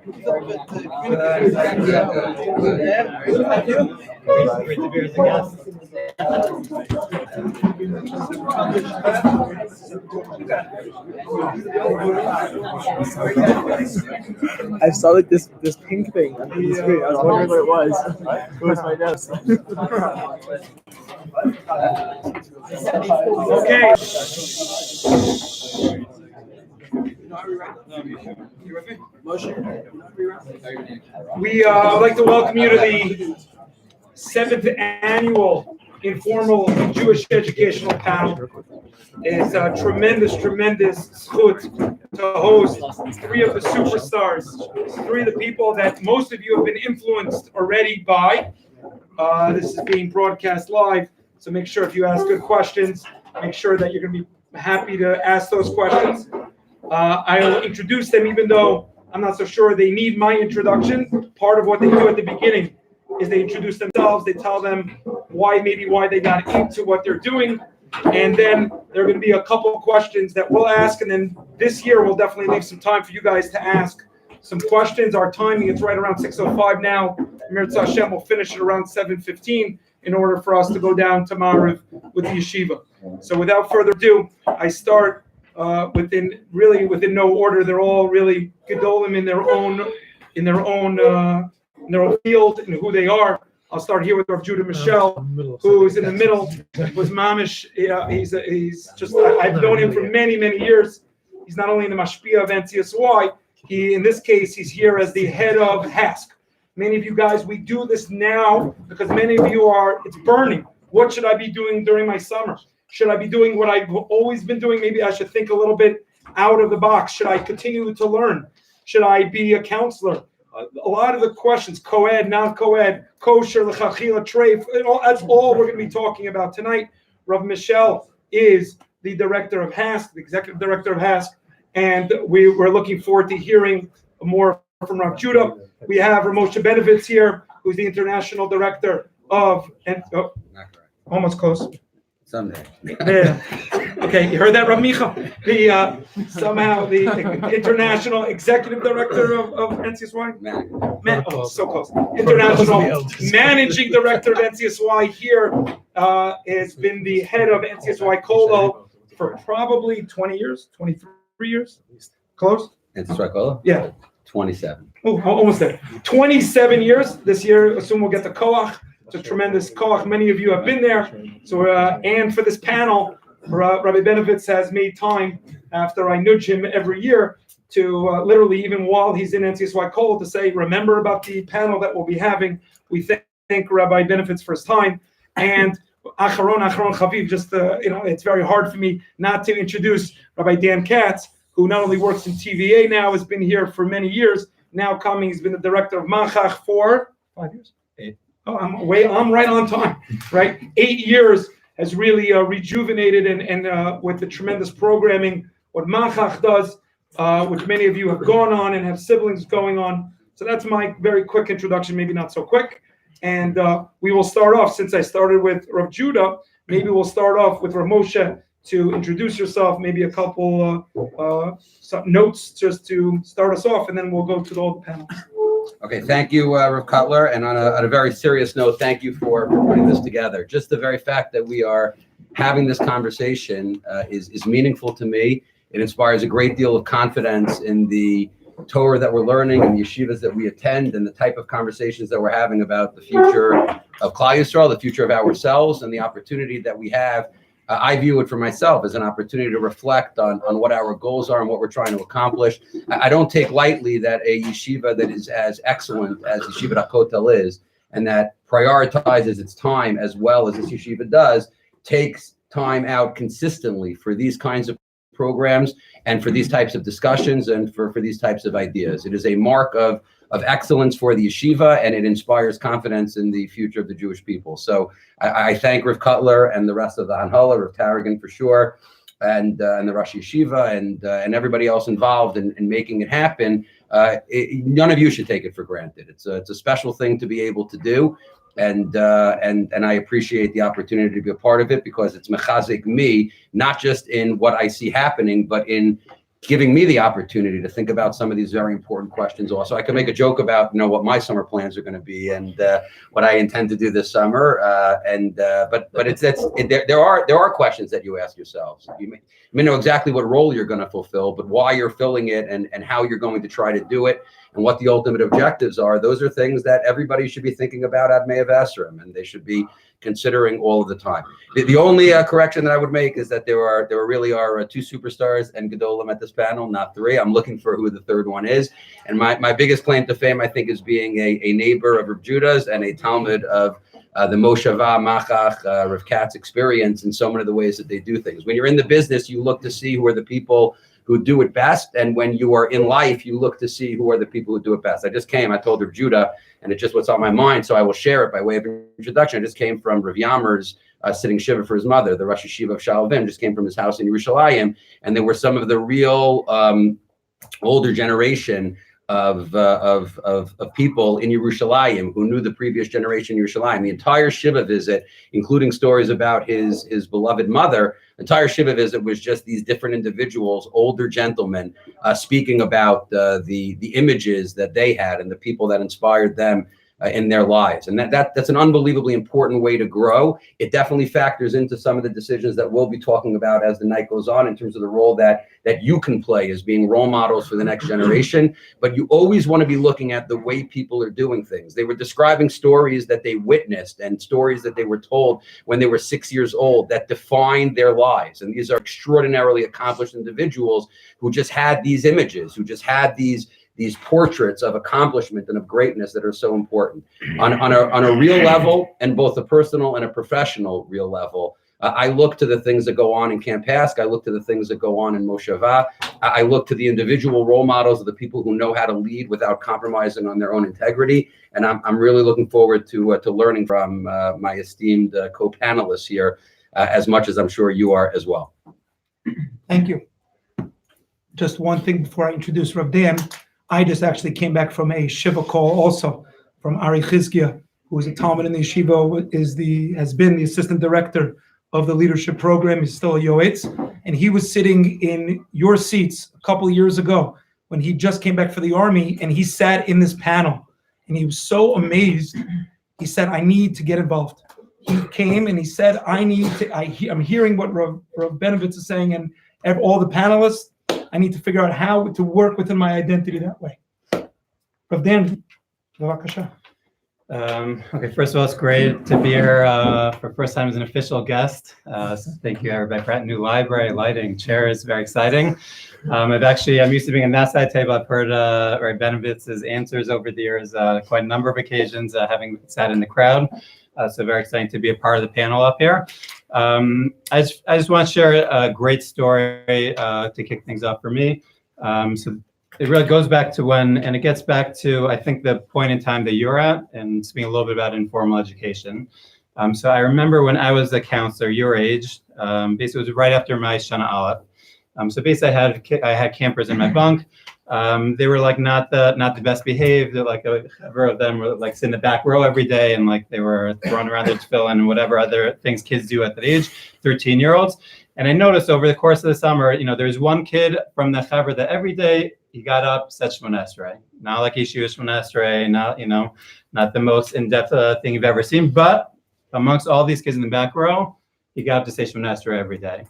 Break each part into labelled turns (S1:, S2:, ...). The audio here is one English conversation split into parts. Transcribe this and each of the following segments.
S1: Great to be here as a guest.
S2: I saw like this pink thing on the screen. I was wondering what it was. It was my nose.
S3: Okay. We would like to welcome you to the 7th annual Informal Jewish Educational Panel. It's a tremendous zchut to host three of the superstars, three of the people that most of you have been influenced already by. This is being broadcast live, so make sure if you ask good questions, make sure that you're going to be happy to ask those questions. I will introduce them, even though I'm not so sure they need my introduction. Part of what they do at the beginning is they introduce themselves. They tell them why they got into what they're doing. And then there are going to be a couple of questions that we'll ask. And then this year, we'll definitely leave some time for you guys to ask some questions. Our timing is right around 6:05 now. Mirza Hashem will finish at around 7:15 in order for us to go down to Ma'ariv with the yeshiva. So without further ado, I start within no order. They're all really gedolim in their own field and who they are. I'll start here with Rav Judah Michel, who's in the middle. Was mamish. He's just. I've known him for many years. He's not only in the mashpia of NCSY. In this case, he's here as the head of HASC. Many of you guys, we do this now because many of you it's burning. What should I be doing during my summer? Should I be doing what I've always been doing? Maybe I should think a little bit out of the box. Should I continue to learn? Should I be a counselor? A lot of the questions, co-ed, non-co-ed, kosher, l'chachila, treif, that's all we're going to be talking about tonight. Rav Michel is the director of HASC, the executive director of HASC, and we're looking forward to hearing more from Rav Judah. We have Ramosha Benevitz here, who's the international director of, almost close.
S4: Someday.
S3: Yeah. Okay, you heard that, Rav Micha? The international executive director of NCSY? So close. International managing director of NCSY here has been the head of NCSY Kolo for probably 20 years, 23 years. Close?
S4: NCSY Kolo?
S3: Yeah.
S4: 27.
S3: Oh, almost there. 27 years. This year, assume we'll get the Koach. It's a tremendous koach. Many of you have been there. So, and for this panel, Rabbi Benevitz has made time after I nudge him every year to literally, even while he's in NCSY Kol, to say, remember about the panel that we'll be having. We thank Rabbi Benevitz for his time. And Acharon Chaviv, just, it's very hard for me not to introduce Rabbi Dan Katz, who not only works in TVA now, has been here for many years. Now coming, he's been the director of Manchach for 5 years. Oh, I'm right on time, right? 8 years has really rejuvenated and with the tremendous programming, what Manchach does, which many of you have gone on and have siblings going on. So that's my very quick introduction, maybe not so quick. And we will start off, since I started with Rav Judah, maybe we'll start off with Rav Moshe to introduce yourself, maybe a couple some notes just to start us off, and then we'll go to all the panels.
S4: Okay, thank you, Rav Cutler. And on a very serious note, thank you for putting this together. Just the very fact that we are having this conversation is meaningful to me. It inspires a great deal of confidence in the Torah that we're learning and the yeshivas that we attend and the type of conversations that we're having about the future of Klal Yisrael, the future of ourselves, and the opportunity that we have. I view it for myself as an opportunity to reflect on what our goals are and what we're trying to accomplish. I don't take lightly that a yeshiva that is as excellent as Yeshivat HaKotel is, and that prioritizes its time as well as this yeshiva does, takes time out consistently for these kinds of programs and for these types of discussions and for these types of ideas. It is a mark of excellence for the yeshiva, and it inspires confidence in the future of the Jewish people. So I thank Rav Cutler and the rest of the Hanhala, Rav Tarragon for sure, and the Rosh Yeshiva and everybody else involved in making it happen. None of you should take it for granted. It's a special thing to be able to do, and I appreciate the opportunity to be a part of it because it's mechazik me, not just in what I see happening, but in giving me the opportunity to think about some of these very important questions. Also, I could make a joke about what my summer plans are going to be and what I intend to do this summer. But there are questions that you ask yourselves. You may know exactly what role you're going to fulfill, but why you're filling it and how you're going to try to do it and what the ultimate objectives are. Those are things that everybody should be thinking about at May of Esrim, and they should be considering all of the time. The only correction that I would make is that there really are two superstars and Gedolim at this panel, not three. I'm looking for who the third one is. And my biggest claim to fame, I think, is being a neighbor of Rav Judah's and a Talmud of the Moshava, Machach, Rav Katz experience in so many of the ways that they do things. When you're in the business, you look to see who are the people who do it best. And when you are in life, you look to see who are the people who do it best. I told Rav Judah, and it's just what's on my mind, so I will share it by way of introduction. I just came from Rav Yammer's sitting Shiva for his mother. The Rosh Yeshiva of Shalavim just came from his house in Yerushalayim. And there were some of the real older generation of people in Yerushalayim who knew the previous generation in Yerushalayim. The entire Shiva visit, including stories about his beloved mother, the entire Shiva visit was just these different individuals, older gentlemen, speaking about the images that they had and the people that inspired them in their lives. And that's an unbelievably important way to grow. It definitely factors into some of the decisions that we'll be talking about as the night goes on in terms of the role that you can play as being role models for the next generation. But you always want to be looking at the way people are doing things. They were describing stories that they witnessed and stories that they were told when they were 6 years old that defined their lives. And these are extraordinarily accomplished individuals who just had these images, who just had these portraits of accomplishment and of greatness that are so important on a real level, and both a personal and a professional real level. I look to the things that go on in Camp Hask. I look to the things that go on in Moshava. I look to the individual role models of the people who know how to lead without compromising on their own integrity. And I'm really looking forward to learning from my esteemed co-panelists here, as much as I'm sure you are as well.
S5: Thank you. Just one thing before I introduce Rav Dan. I just actually came back from a Shiva call also from Ari Chizkia, who is a Talmud in the Yeshiva, has been the assistant director of the leadership program. He's still a Yoetz, and he was sitting in your seats a couple of years ago when he just came back for the army, and he sat in this panel, and he was so amazed. He said, "I need to get involved." He came and he said, "I'm hearing what Rav Benovitz is saying, and all the panelists. I need to figure out how to work within my identity that way." Rav Dan, bevakasha.
S1: Okay, first of all, it's great to be here for first time as an official guest. So thank you, everybody, for that new library, lighting, chairs, very exciting. I'm used to being on that side table. I've heard Rabbi Benovitz's answers over the years, quite a number of occasions, having sat in the crowd. So very exciting to be a part of the panel up here. I just want to share a great story to kick things off for me. So it really goes back to it gets back to, I think, the point in time that you're at, and speaking a little bit about informal education. So I remember when I was a counselor, your age, basically it was right after my Shana Aleph. So basically I had campers in my bunk. They were like not the best behaved. They're like a number of them were like sitting in the back row every day, and like they were throwing around their tefillin and whatever other things kids do at that age, 13-year-olds. And I noticed over the course of the summer, there's one kid from the chaver that every day he got up, said Shemona Esrei. Not like Yeshiva Shemona Esrei, not the most in-depth thing you've ever seen, but amongst all these kids in the back row, he got up to say Shemona Esrei every day.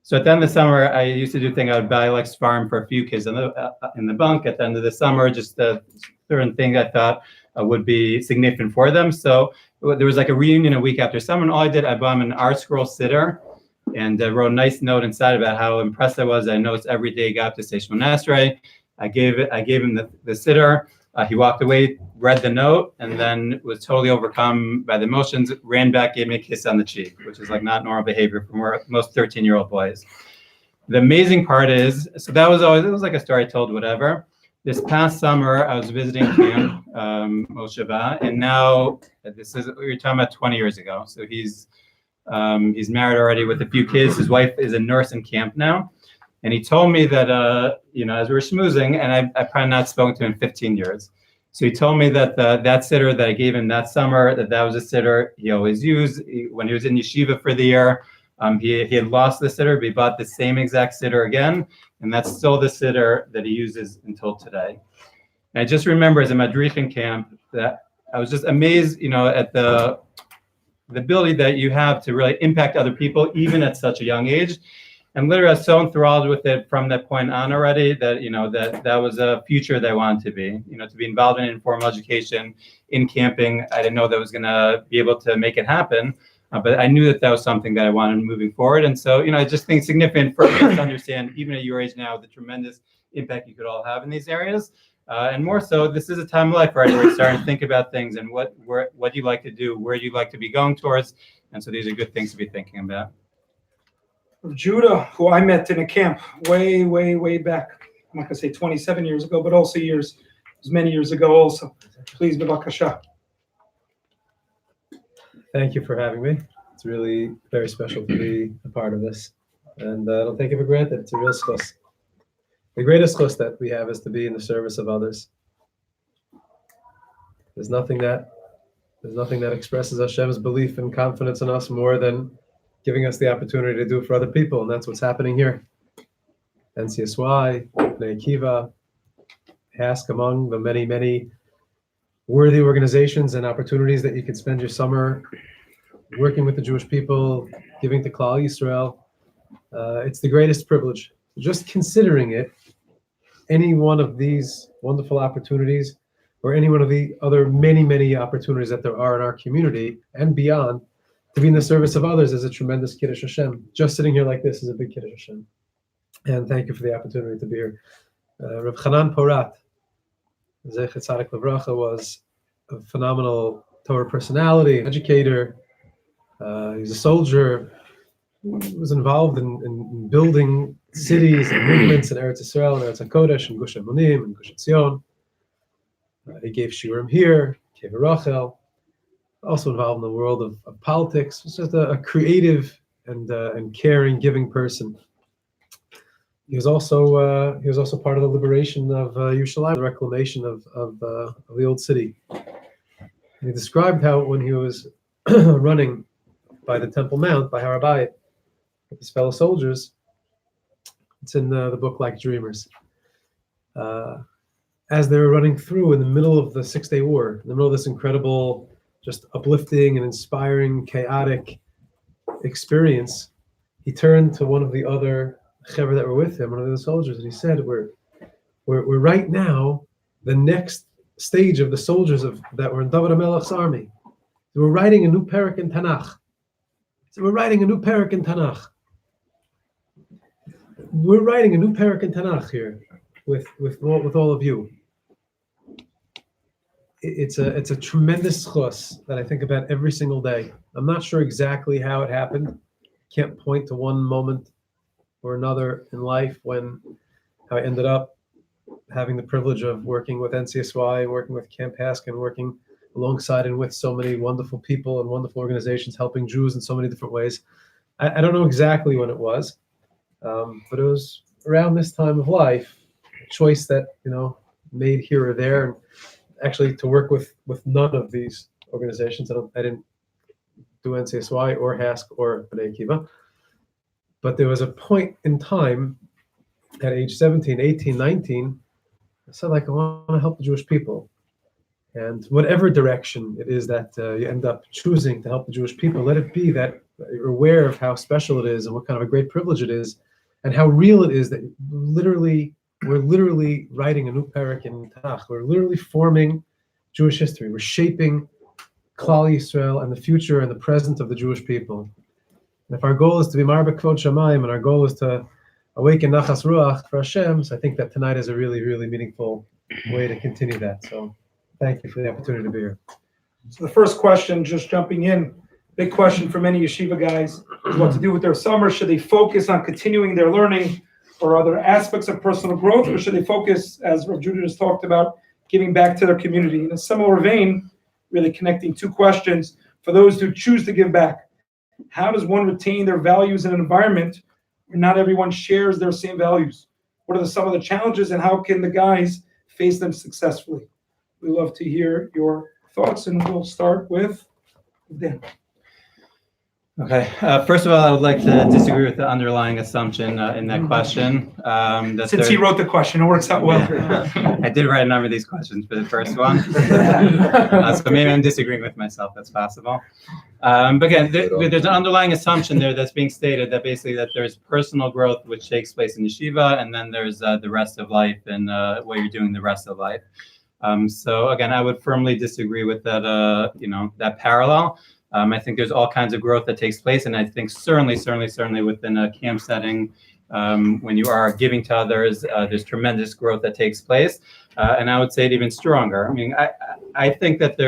S1: So at the end of the summer, I used to do things. I would buy like Sfarim for a few kids in the bunk at the end of the summer, just certain things I thought would be significant for them. So there was like a reunion a week after summer, and all I did, I bought him an art scroll sitter and wrote a nice note inside about how impressed I was. I noticed every day he got up to say Shemona Esrei. I gave him the sitter. He walked away, read the note, and then was totally overcome by the emotions, ran back, gave me a kiss on the cheek, which is like not normal behavior for most 13-year-old boys. The amazing part is, so it was like a story I told, whatever. This past summer, I was visiting camp, Moshava, and now we were talking about 20 years ago. So he's married already with a few kids. His wife is a nurse in camp now. And he told me that, as we were schmoozing, and I probably not spoken to him in 15 years. So he told me that that sitter that I gave him that summer, that was a sitter he always used when he was in yeshiva for the year. He had lost the sitter, but he bought the same exact sitter again, and that's still the sitter that he uses until today. And I just remember as a Madrichin camp that I was just amazed, at the ability that you have to really impact other people, even at such a young age. And literally, I was so enthralled with it from that point on already that that was a future that I wanted to be involved in informal education, in camping. I didn't know that I was going to be able to make it happen, but I knew that was something that I wanted moving forward. And so, I just think it's significant for us to understand, even at your age now, the tremendous impact you could all have in these areas. And more so, this is a time of life, right, where you're starting to think about things and what you like to do, where you'd like to be going towards. And so these are good things to be thinking about.
S3: Judah, who I met in a camp way, way, way back. I'm not going to say 27 years ago, but also many years ago also. Please, b'vakasha.
S6: Thank you for having me. It's really very special to be a part of this. And I don't take it for granted. It's a real schus. The greatest schus that we have is to be in the service of others. There's nothing that expresses Hashem's belief and confidence in us more than giving us the opportunity to do it for other people, and that's what's happening here. NCSY, Bnei Akiva, ask among the many, many worthy organizations and opportunities that you could spend your summer working with the Jewish people, giving to Klal Yisrael. It's the greatest privilege. Just considering it, any one of these wonderful opportunities, or any one of the other many, many opportunities that there are in our community and beyond, to be in the service of others is a tremendous Kiddush Hashem. Just sitting here like this is a big Kiddush Hashem. And thank you for the opportunity to be here. Rav Chanan Porat, Zecher Tzadik Levracha, was a phenomenal Torah personality, educator. He's a soldier. He was involved in building cities and movements in Eretz Yisrael, and Eretz HaKodesh, and Gush Emunim, and Gush Etzion. He gave shiurim here, gave a Rachel. Also involved in the world of politics. Was just a creative and caring, giving person. He was also part of the liberation of Yerushalayim, the reclamation of the old city. And he described how when he was running by the Temple Mount, by Har HaBayit, with his fellow soldiers, it's in the book Like Dreamers. As they were running through in the middle of the 6-Day War, in the middle of this incredible, just uplifting and inspiring, chaotic experience, he turned to one of the other chaver that were with him, one of the soldiers, and he said, "We're right now the next stage of the soldiers that were in David HaMelech's army. We're writing a new parak in Tanakh. So we're writing a new parak in Tanakh. We're writing a new parak in Tanakh here with all of you." It's a tremendous chus that I think about every single day. I'm not sure exactly how it happened. Can't point to one moment or another in life how I ended up having the privilege of working with NCSY, working with Camp Haskin, working alongside and with so many wonderful people and wonderful organizations, helping Jews in so many different ways. I don't know exactly when it was, but it was around this time of life, a choice that made here or there. And actually, to work with none of these organizations. I didn't do NCSY or HASC or Bnei Akiva. But there was a point in time at age 17, 18, 19, I said, I want to help the Jewish people. And whatever direction it is that you end up choosing to help the Jewish people, let it be that you're aware of how special it is and what kind of a great privilege it is and how real it is that we're literally writing a new parak in Tanakh. We're literally forming Jewish history. We're shaping Klal Yisrael and the future and the present of the Jewish people. And if our goal is to be Marbek Kvod Shamayim and our goal is to awaken Nachas Ruach for Hashem, so I think that tonight is a really, really meaningful way to continue that. So thank you for the opportunity to be here.
S3: So the first question, just jumping in, big question for many yeshiva guys, is what to do with their summer. Should they focus on continuing their learning or other aspects of personal growth, or should they focus, as Rav Judah just talked about, giving back to their community? In a similar vein, really connecting two questions. For those who choose to give back, how does one retain their values in an environment where not everyone shares their same values? What are some of the challenges, and how can the guys face them successfully? We love to hear your thoughts, and we'll start with Dan.
S1: Okay. First of all, I would like to disagree with the underlying assumption in that question. That
S5: Since he
S1: there-
S5: wrote the question, it works out well.
S1: I did write a number of these questions for the first one. So maybe I'm disagreeing with myself. That's possible. But again, there's an underlying assumption there that's being stated that basically that there's personal growth which takes place in yeshiva, and then there's the rest of life and what you're doing the rest of life. So again, I would firmly disagree with that. That parallel. I think there's all kinds of growth that takes place, and I think certainly within a camp setting, when you are giving to others, there's tremendous growth that takes place, and I would say it even stronger. I mean, I think that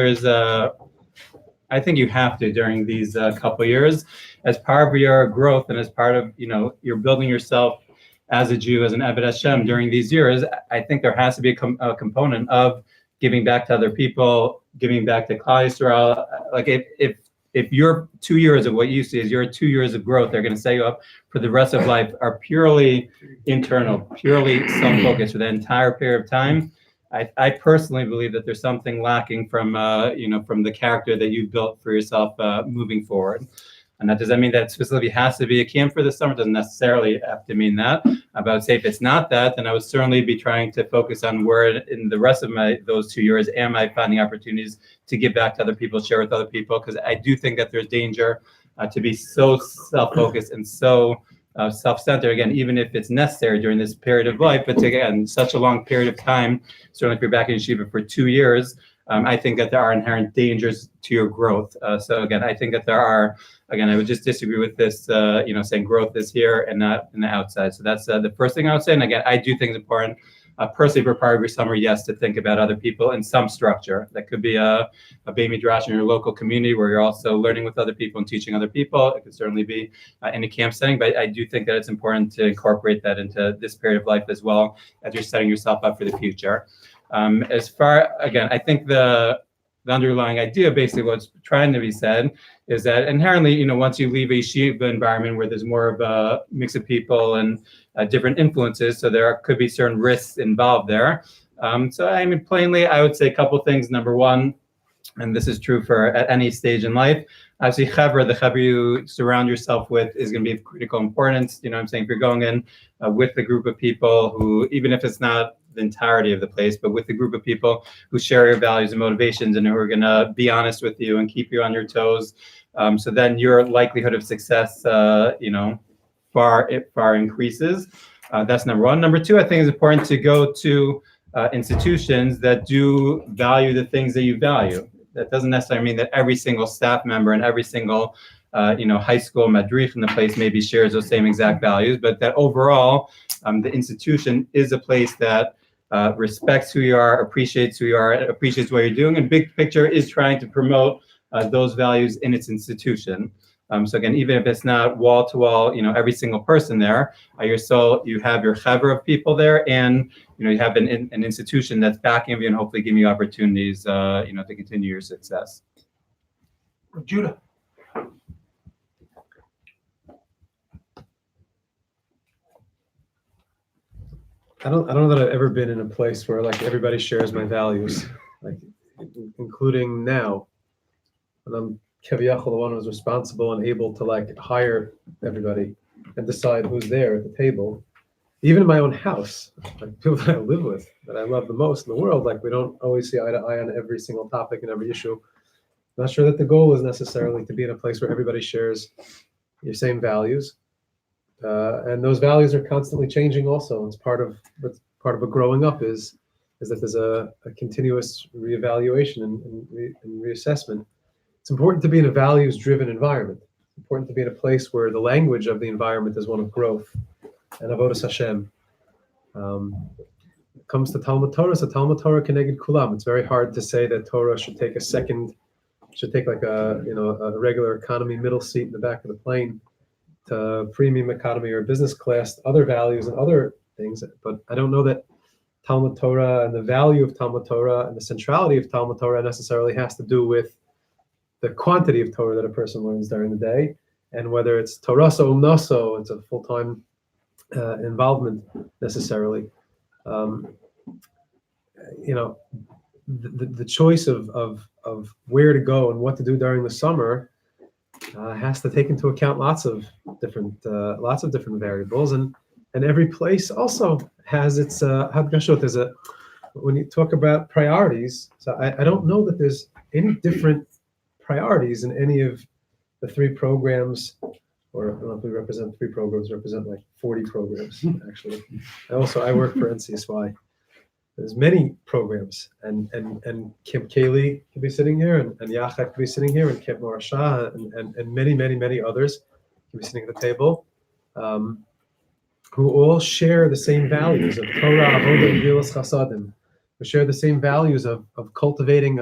S1: I think you have to during these couple years, as part of your growth and as part of you're building yourself as a Jew, as an Eved Hashem during these years. I think there has to be a component of giving back to other people, giving back to Klal Yisrael. Like if your 2 years of what you see is your 2 years of growth, they're going to set you up for the rest of life, are purely internal, purely self-focused for the entire period of time. I personally believe that there's something lacking from from the character that you built for yourself moving forward. And that doesn't mean that specifically has to be a camp for the summer. It doesn't necessarily have to mean that. But I would say if it's not that, then I would certainly be trying to focus on where in the rest of those 2 years am I finding opportunities to give back to other people, share with other people, because I do think that there's danger to be so self-focused and so self-centered, again, even if it's necessary during this period of life, but again, such a long period of time, certainly if you're back in yeshiva for 2 years, I think that there are inherent dangers to your growth. So again, I think that there are, again, I would just disagree with this, saying growth is here and not in the outside. So that's the first thing I would say. And again, I do think it's important, personally, for part of your summer, yes, to think about other people in some structure. That could be a Beit Midrash in your local community where you're also learning with other people and teaching other people. It could certainly be in a camp setting, but I do think that it's important to incorporate that into this period of life as well as you're setting yourself up for the future. Again, I think the underlying idea, basically what's trying to be said, is that inherently, once you leave a yeshiva environment where there's more of a mix of people and different influences, so there could be certain risks involved there. So I mean, plainly, I would say a couple things. Number one, and this is true for at any stage in life, obviously the chevra you surround yourself with is going to be of critical importance. I'm saying if you're going in with a group of people who, even if it's not the entirety of the place, but with a group of people who share your values and motivations and who are going to be honest with you and keep you on your toes, so then your likelihood of success, far increases. That's number one. Number two, I think it's important to go to institutions that do value the things that you value. That doesn't necessarily mean that every single staff member and every single high school madrich in the place maybe shares those same exact values, but that overall the institution is a place that respects who you are, appreciates who you are, appreciates what you're doing, and big picture is trying to promote those values in its institution. So again, even if it's not wall to wall, every single person there, you have your chevra of people there, and you have an institution that's backing you and hopefully giving you opportunities, to continue your success.
S5: Judah.
S6: I don't know that I've ever been in a place where like everybody shares my values, like including now, when I'm Keviyachal, the one who's responsible and able to like hire everybody and decide who's there at the table. Even in my own house, like people that I live with, that I love the most in the world, like we don't always see eye to eye on every single topic and every issue. I'm not sure that the goal is necessarily to be in a place where everybody shares your same values. And those values are constantly changing also. It's part of a growing up is that there's a continuous reevaluation and reassessment. It's important to be in a values-driven environment. It's important to be in a place where the language of the environment is one of growth and avodas Hashem. It comes to Talmud Torah, so Talmud Torah keneged kulam. It's very hard to say that Torah should take like a regular economy middle seat in the back of the plane to premium economy or business class, other values and other things. But I don't know that Talmud Torah and the value of Talmud Torah and the centrality of Talmud Torah necessarily has to do with the quantity of Torah that a person learns during the day, and whether it's Toraso Umnaso, it's a full-time involvement necessarily. The choice of where to go and what to do during the summer has to take into account lots of different variables, and every place also has its hadgashot. There's a when you talk about priorities. So I don't know that there's any different priorities in any of the three programs, or I don't know if we represent three programs, represent like 40 programs actually. I work for NCSY. There's many programs, and Camp Kaylee could be sitting here, and Yachat could be sitting here, and Camp Morashah, and many others could be sitting at the table, who all share the same values of Torah, Avodah, and Gvilas Chasadim. We share the same values of cultivating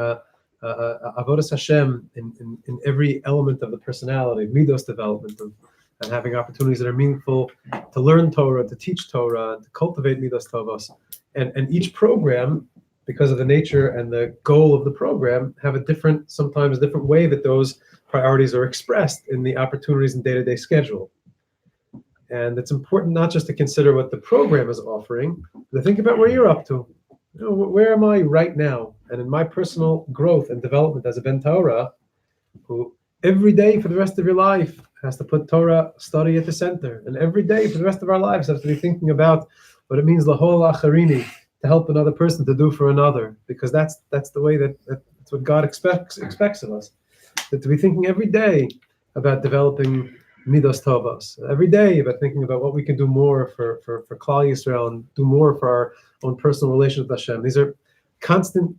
S6: Avodas Hashem in every element of the personality, midos development, and having opportunities that are meaningful to learn Torah, to teach Torah, to cultivate midos tovos. And each program, because of the nature and the goal of the program, have sometimes different way that those priorities are expressed in the opportunities and day-to-day schedule. And it's important not just to consider what the program is offering, but to think about where you're up to. Where am I right now? And in my personal growth and development as a Ben Torah, who every day for the rest of your life has to put Torah study at the center, and every day for the rest of our lives has to be thinking about what it means lahol acharini, to help another person, to do for another, because that's the way that's what God expects of us. That to be thinking every day about developing midos tovos, every day about thinking about what we can do more for Klal Yisrael, and do more for our own personal relationship with Hashem. These are constant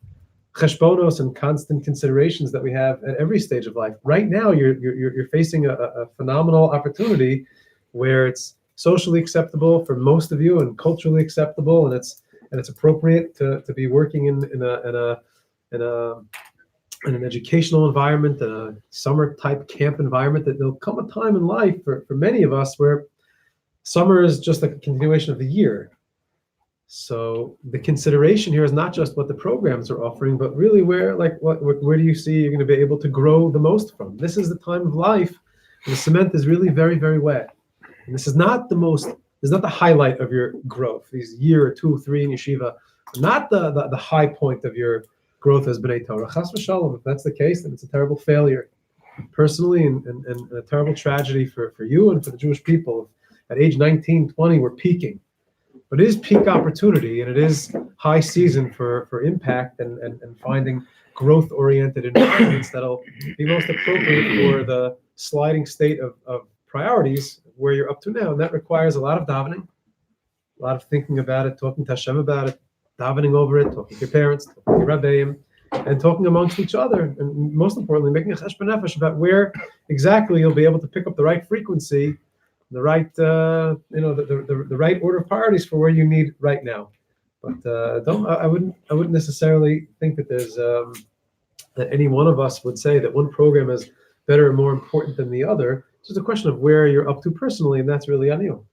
S6: cheshbonos and constant considerations that we have at every stage of life. Right now, you're facing a phenomenal opportunity where it's socially acceptable for most of you and culturally acceptable, and it's appropriate to be working in an educational environment, a summer type camp environment. That there'll come a time in life for many of us where summer is just a continuation of the year. So the consideration here is not just what the programs are offering, but really where do you see you're going to be able to grow the most from? This is the time of life when the cement is really very, very wet. And this is not the highlight of your growth. These year or 2 or 3 in yeshiva, not the high point of your growth as B'nai Torah. Chas v'shalom, if that's the case, then it's a terrible failure personally, and a terrible tragedy for you and for the Jewish people. At age 19, 20, we're peaking. But it is peak opportunity, and it is high season for impact and finding growth-oriented environments that'll be most appropriate for the sliding state of priorities where you're up to now. And that requires a lot of davening, a lot of thinking about it, talking to Hashem about it, davening over it, talking to your parents, talking to your rabbeim, and talking amongst each other. And most importantly, making a cheshbon nefesh about where exactly you'll be able to pick up the right frequency, the right, the right order of priorities for where you need right now. But I wouldn't necessarily think that there's that any one of us would say that one program is better and more important than the other. It's just a question of where you're up to personally, and that's really on you.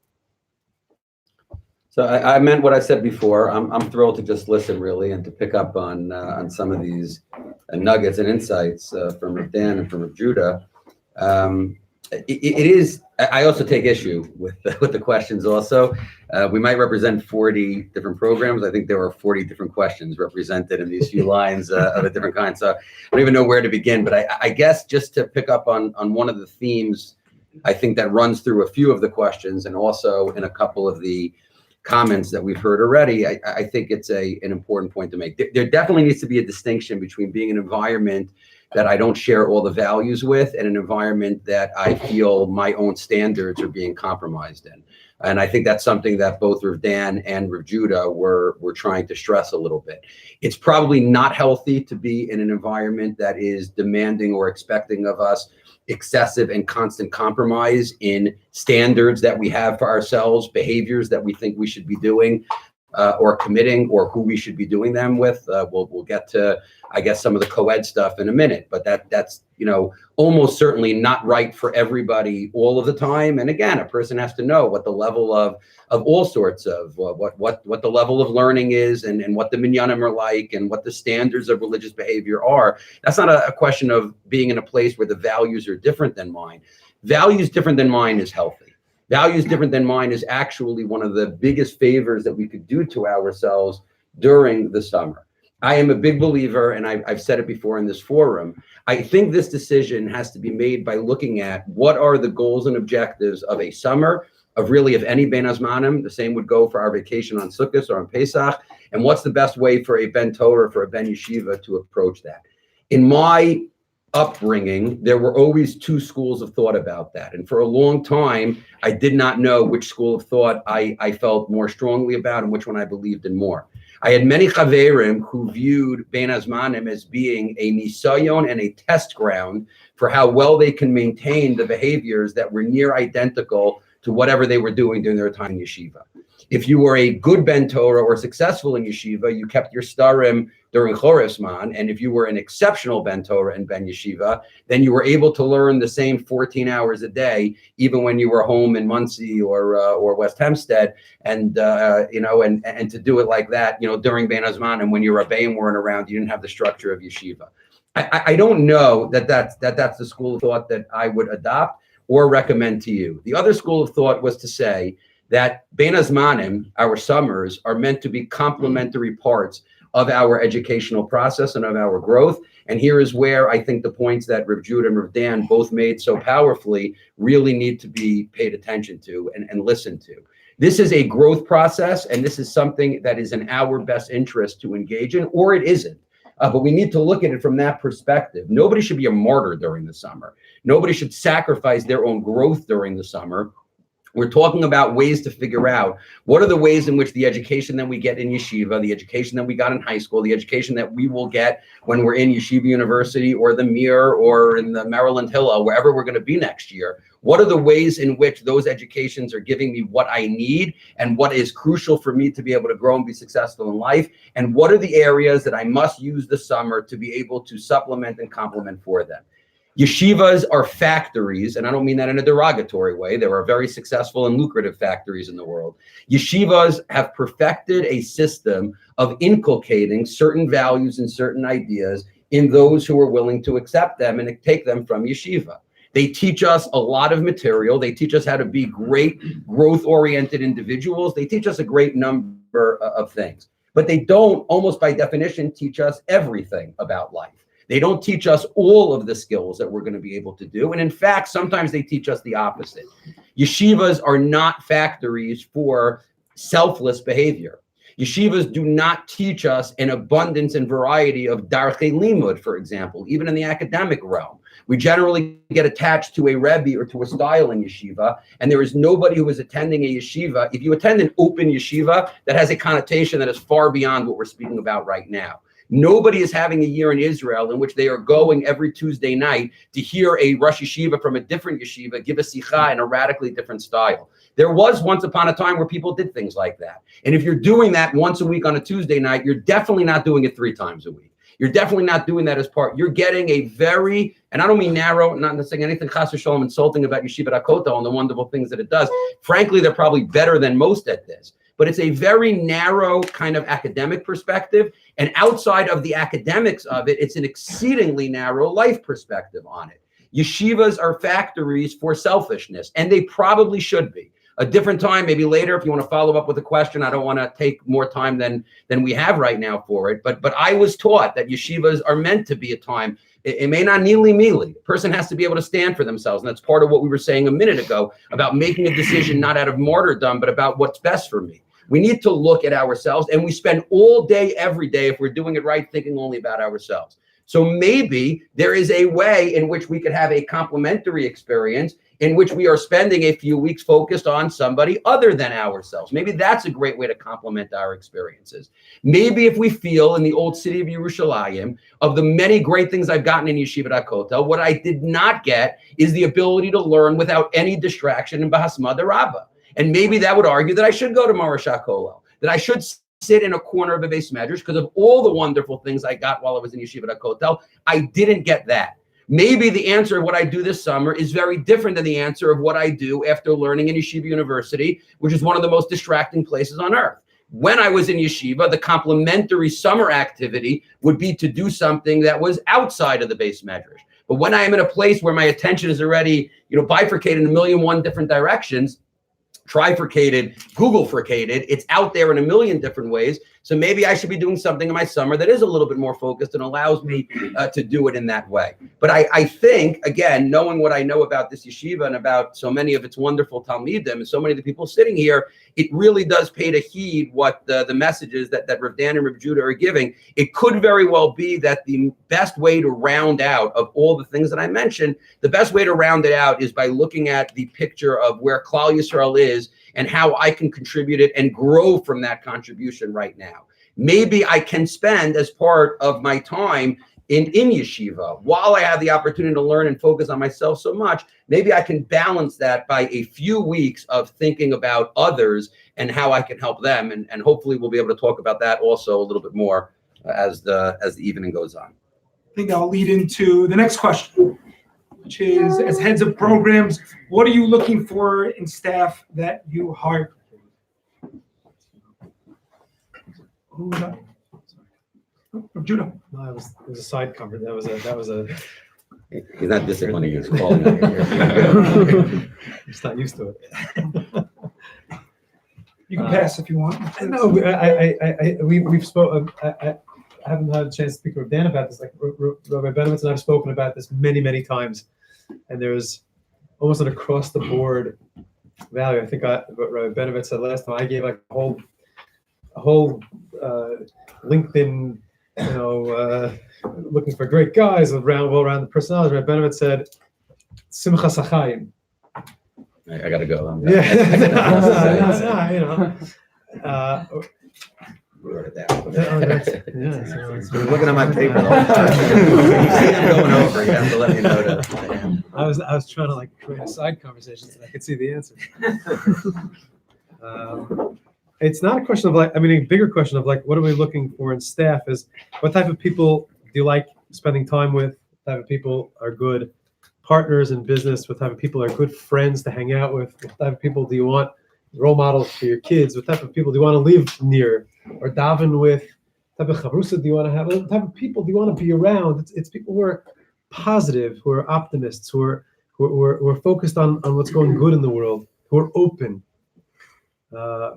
S4: So I meant what I said before. I'm thrilled to just listen, really, and to pick up on some of these nuggets and insights from Rav Dan and from Rav Judah. It is. I also take issue with the questions. Also, we might represent 40 different programs. I think there were 40 different questions represented in these few lines of a different kind. So I don't even know where to begin. But I guess just to pick up on one of the themes, I think that runs through a few of the questions, and also in a couple of the comments that we've heard already. I think it's an important point to make. There definitely needs to be a distinction between being an environment that I don't share all the values with, and an environment that I feel my own standards are being compromised in. And I think that's something that both Rav Dan and Rav Judah were trying to stress a little bit. It's probably not healthy to be in an environment that is demanding or expecting of us excessive and constant compromise in standards that we have for ourselves, behaviors that we think we should be doing, or committing, or who we should be doing them with. We'll get to, I guess, some of the co-ed stuff in a minute, but that's almost certainly not right for everybody all of the time. And again, a person has to know what the level of all sorts of what the level of learning is, and what the minyanim are like, and what the standards of religious behavior are. That's not a question of being in a place where the values are different than mine. Values different than mine is healthy. Values different than mine is actually one of the biggest favors that we could do to ourselves during the summer. I am a big believer, and I've said it before in this forum, I think this decision has to be made by looking at what are the goals and objectives of a summer, of really, if any, Ben Azmanim. The same would go for our vacation on Sukkot or on Pesach. And what's the best way for a Ben Torah, for a Ben Yeshiva to approach that? In my upbringing, there were always two schools of thought about that. And for a long time, I did not know which school of thought I felt more strongly about and which one I believed in more. I had many chaverim who viewed Ben Azmanim as being a nisayon and a test ground for how well they can maintain the behaviors that were near identical to whatever they were doing during their time in yeshiva. If you were a good Ben Torah or successful in yeshiva, you kept your starim during Choresman, and if you were an exceptional Ben Torah and Ben Yeshiva, then you were able to learn the same 14 hours a day, even when you were home in Muncie or West Hempstead, and to do it like that, during Ben Azman, and when your Rebbeim weren't around, you didn't have the structure of yeshiva. I don't know that's the school of thought that I would adopt or recommend to you. The other school of thought was to say that Ben Azmanim, our summers, are meant to be complementary parts of our educational process and of our growth. And here is where I think the points that Rav Judah and Rav Dan both made so powerfully really need to be paid attention to and listened to. This is a growth process, and this is something that is in our best interest to engage in, or it isn't. But we need to look at it from that perspective. Nobody should be a martyr during the summer. Nobody should sacrifice their own growth during the summer. We're talking about ways to figure out what are the ways in which the education that we get in yeshiva, the education that we got in high school, the education that we will get when we're in Yeshiva University or the Mir or in the Maryland Hillel, wherever we're going to be next year. What are the ways in which those educations are giving me what I need and what is crucial for me to be able to grow and be successful in life? And what are the areas that I must use the summer to be able to supplement and complement for them? Yeshivas are factories, and I don't mean that in a derogatory way. There are very successful and lucrative factories in the world. Yeshivas have perfected a system of inculcating certain values and certain ideas in those who are willing to accept them and take them from yeshiva. They teach us a lot of material. They teach us how to be great growth-oriented individuals. They teach us a great number of things, but they don't, almost by definition, teach us everything about life. They don't teach us all of the skills that we're going to be able to do. And in fact, sometimes they teach us the opposite. Yeshivas are not factories for selfless behavior. Yeshivas do not teach us an abundance and variety of darchei limud, for example, even in the academic realm. We generally get attached to a rebbe or to a style in yeshiva, and there is nobody who is attending a yeshiva. If you attend an open yeshiva, that has a connotation that is far beyond what we're speaking about right now. Nobody is having a year in Israel in which they are going every Tuesday night to hear a Rosh Yeshiva from a different yeshiva give a sikha in a radically different style. There was once upon a time where people did things like that. And if you're doing that once a week on a Tuesday night, you're definitely not doing it 3 times a week. You're definitely not doing that as part. You're getting a very, and I don't mean narrow, not saying anything chas v'shalom insulting about Yeshiva Dakota and the wonderful things that it does. Frankly, they're probably better than most at this. But it's a very narrow kind of academic perspective. And outside of the academics of it, it's an exceedingly narrow life perspective on it. Yeshivas are factories for selfishness, and they probably should be. A different time, maybe later, if you want to follow up with a question. I don't want to take more time than we have right now for it. But I was taught that yeshivas are meant to be a time. It may not mealy. A person has to be able to stand for themselves. And that's part of what we were saying a minute ago about making a decision not out of martyrdom, but about what's best for me. We need to look at ourselves, and we spend all day, every day, if we're doing it right, thinking only about ourselves. So maybe there is a way in which we could have a complementary experience in which we are spending a few weeks focused on somebody other than ourselves. Maybe that's a great way to complement our experiences. Maybe if we feel in the old city of Yerushalayim, of the many great things I've gotten in Yeshiva Kotel, what I did not get is the ability to learn without any distraction in Bahasma Rabbah. And maybe that would argue that I should go to Marashah Kollel, that I should sit in a corner of a base medrash because of all the wonderful things I got while I was in Yeshiva Kotel. I didn't get that. Maybe the answer of what I do this summer is very different than the answer of what I do after learning in Yeshiva University, which is one of the most distracting places on earth. When I was in Yeshiva, the complementary summer activity would be to do something that was outside of the base medrash. But when I am in a place where my attention is already, bifurcated in 1,000,001 different directions, trifurcated, Google-fricated, it's out there in 1,000,000 different ways. So maybe I should be doing something in my summer that is a little bit more focused and allows me to do it in that way. But I think, again, knowing what I know about this yeshiva and about so many of its wonderful talmidim and so many of the people sitting here, it really does pay to heed what the messages that Rav Dan and Rav Judah are giving. It could very well be that the best way to round out of all the things that I mentioned, the best way to round it out is by looking at the picture of where Klal Yisrael is and how I can contribute it and grow from that contribution right now. Maybe I can spend as part of my time in yeshiva, while I have the opportunity to learn and focus on myself so much, maybe I can balance that by a few weeks of thinking about others and how I can help them. And hopefully we'll be able to talk about that also a little bit more as the evening goes on.
S3: I think I'll lead into the next question, which is, as heads of programs, what are you looking for in staff that you hire? Who was that? Judah.
S6: No, it was a side cover. That was a.
S4: He's not disciplining, he's calling out here.
S6: Just not used to it.
S3: You can pass if you want.
S6: No, we've spoken. I haven't had a chance to speak with Dan about this. Like Rabbi Benovitz and I have spoken about this many times, and there's almost an across the board value. I think what Rabbi Benovitz said last time. I gave like a whole LinkedIn, looking for great guys with well-rounded personalities. Rabbi Benovitz said, "Simcha Sachayim."
S4: I gotta go. Wrote it down. You're looking at my paper the whole time. You see them going over. You have to let me know that.
S6: I was trying to like create a side conversation so I could see the answer. It's not a question of like, a bigger question of like, what are we looking for in staff is what type of people do you like spending time with? What type of people are good partners in business? What type of people are good friends to hang out with? What type of people do you want role models for your kids? What type of people do you want to live near or daven with? What type of chavrusa do you want to have? What type of people do you want to be around? It's people who are positive, who are optimists, who are focused on what's going good in the world, who are open.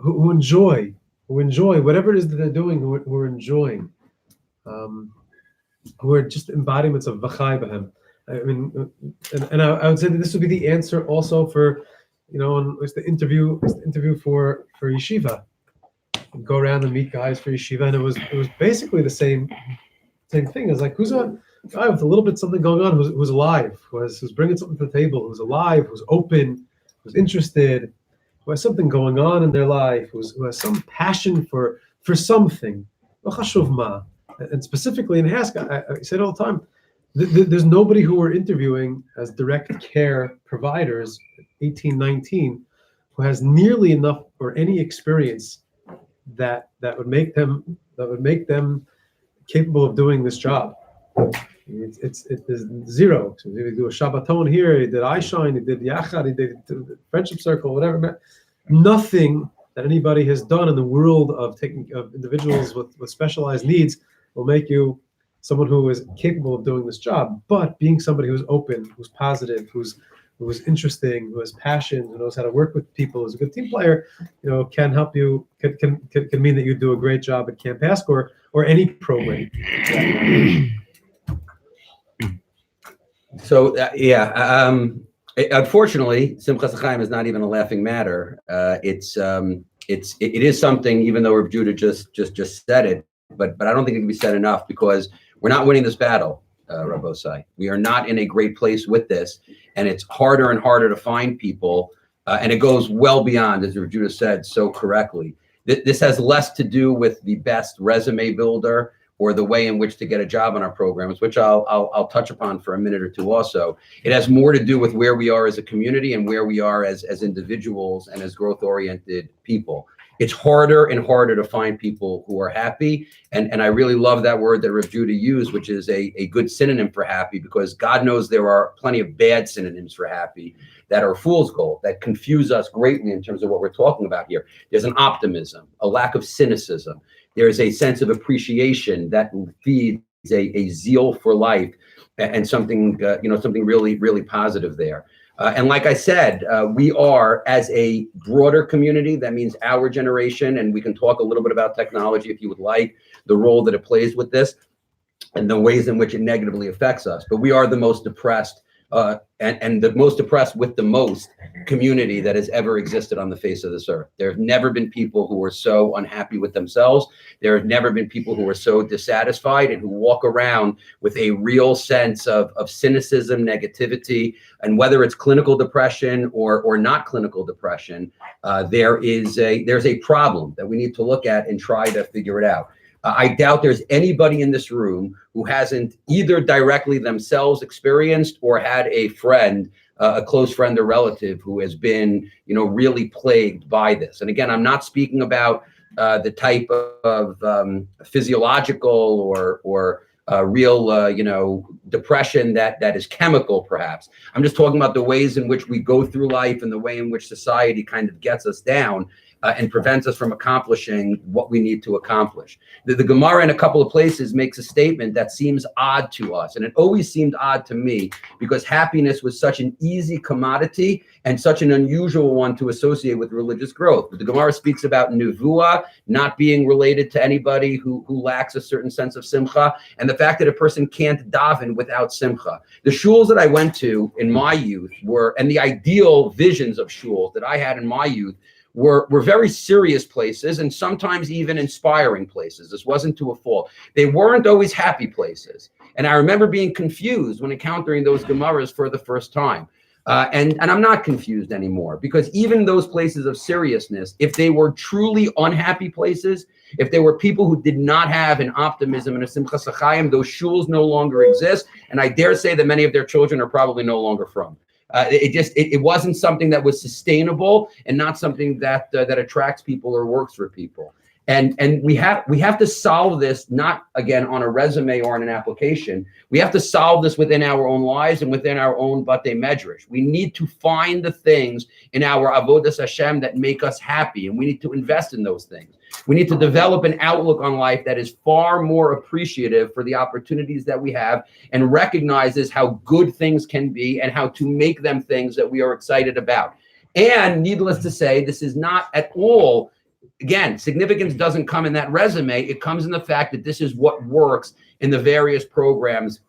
S6: Who enjoy whatever it is that they're doing, who are enjoying, who are just embodiments of v'chai b'hem. I would say that this would be the answer also for, it's the interview for yeshiva. You go around and meet guys for yeshiva, and it was basically the same thing. It's like, who's a guy with a little bit something going on, who's alive, who's bringing something to the table, who's alive, who's open, who's interested, who has something going on in their life, who has some passion for something. And specifically in Haskell, I say it all the time, there's nobody who we're interviewing as direct care providers, 18, 19, who has nearly enough or any experience that would make them capable of doing this job. It's zero. So he do a Shabbaton here, he did iShine, he did Yachad, he did Friendship Circle, whatever. Nothing that anybody has done in the world of taking of individuals with specialized needs will make you someone who is capable of doing this job. But being somebody who's open, who's positive, who's interesting, who has passion, who knows how to work with people, who's a good team player, can help you, can mean that you do a great job at Camp Ask or any program.
S4: So unfortunately, Simchas Chaim is not even a laughing matter. It is something, even though Rav Judah just said it, but I don't think it can be said enough because we're not winning this battle, Rabosai. We are not in a great place with this, and it's harder and harder to find people, and it goes well beyond, as Rav Judah said so correctly. This has less to do with the best resume builder or the way in which to get a job in our programs, which I'll touch upon for a minute or two also. It has more to do with where we are as a community and where we are as individuals and as growth-oriented people. It's harder and harder to find people who are happy. And I really love that word that Rav Judah used, which is a good synonym for happy, because God knows there are plenty of bad synonyms for happy that are fool's gold, that confuse us greatly in terms of what we're talking about here. There's an optimism, a lack of cynicism. There's a sense of appreciation that feeds a zeal for life and something, something really, really positive there. And like I said, we are, as a broader community, that means our generation, and we can talk a little bit about technology if you would like, the role that it plays with this, and the ways in which it negatively affects us. But we are the most depressed and the most depressed with the most community that has ever existed on the face of this earth. There have never been people who are so unhappy with themselves. There have never been people who are so dissatisfied and who walk around with a real sense of cynicism, negativity, and whether it's clinical depression or not clinical depression, there's a problem that we need to look at and try to figure it out. I doubt there's anybody in this room who hasn't either directly themselves experienced or had a friend, a close friend or relative who has been, really plagued by this. And again, I'm not speaking about the type of physiological or real, depression that is chemical, perhaps. I'm just talking about the ways in which we go through life and the way in which society kind of gets us down. And prevents us from accomplishing what we need to accomplish. The Gemara in a couple of places makes a statement that seems odd to us. And it always seemed odd to me because happiness was such an easy commodity and such an unusual one to associate with religious growth. But the Gemara speaks about nevuah not being related to anybody who lacks a certain sense of simcha, and the fact that a person can't daven without simcha. The shuls that I went to in my youth and the ideal visions of shuls that I had in my youth, were very serious places and sometimes even inspiring places. This wasn't to a fault. They weren't always happy places. And I remember being confused when encountering those Gemaras for the first time. And I'm not confused anymore, because even those places of seriousness, if they were truly unhappy places, if there were people who did not have an optimism and a simchas chayim, those shuls no longer exist. And I dare say that many of their children are probably no longer from. It wasn't something that was sustainable and not something that attracts people or works for people. And we have to solve this, not again on a resume or on an application. We have to solve this within our own lives and within our own batei medrash. We need to find the things in our avodas Hashem that make us happy, and we need to invest in those things. We need to develop an outlook on life that is far more appreciative for the opportunities that we have and recognizes how good things can be and how to make them things that we are excited about. And needless to say, this is not at all, again, significance doesn't come in that resume. It comes in the fact that this is what works in the various programs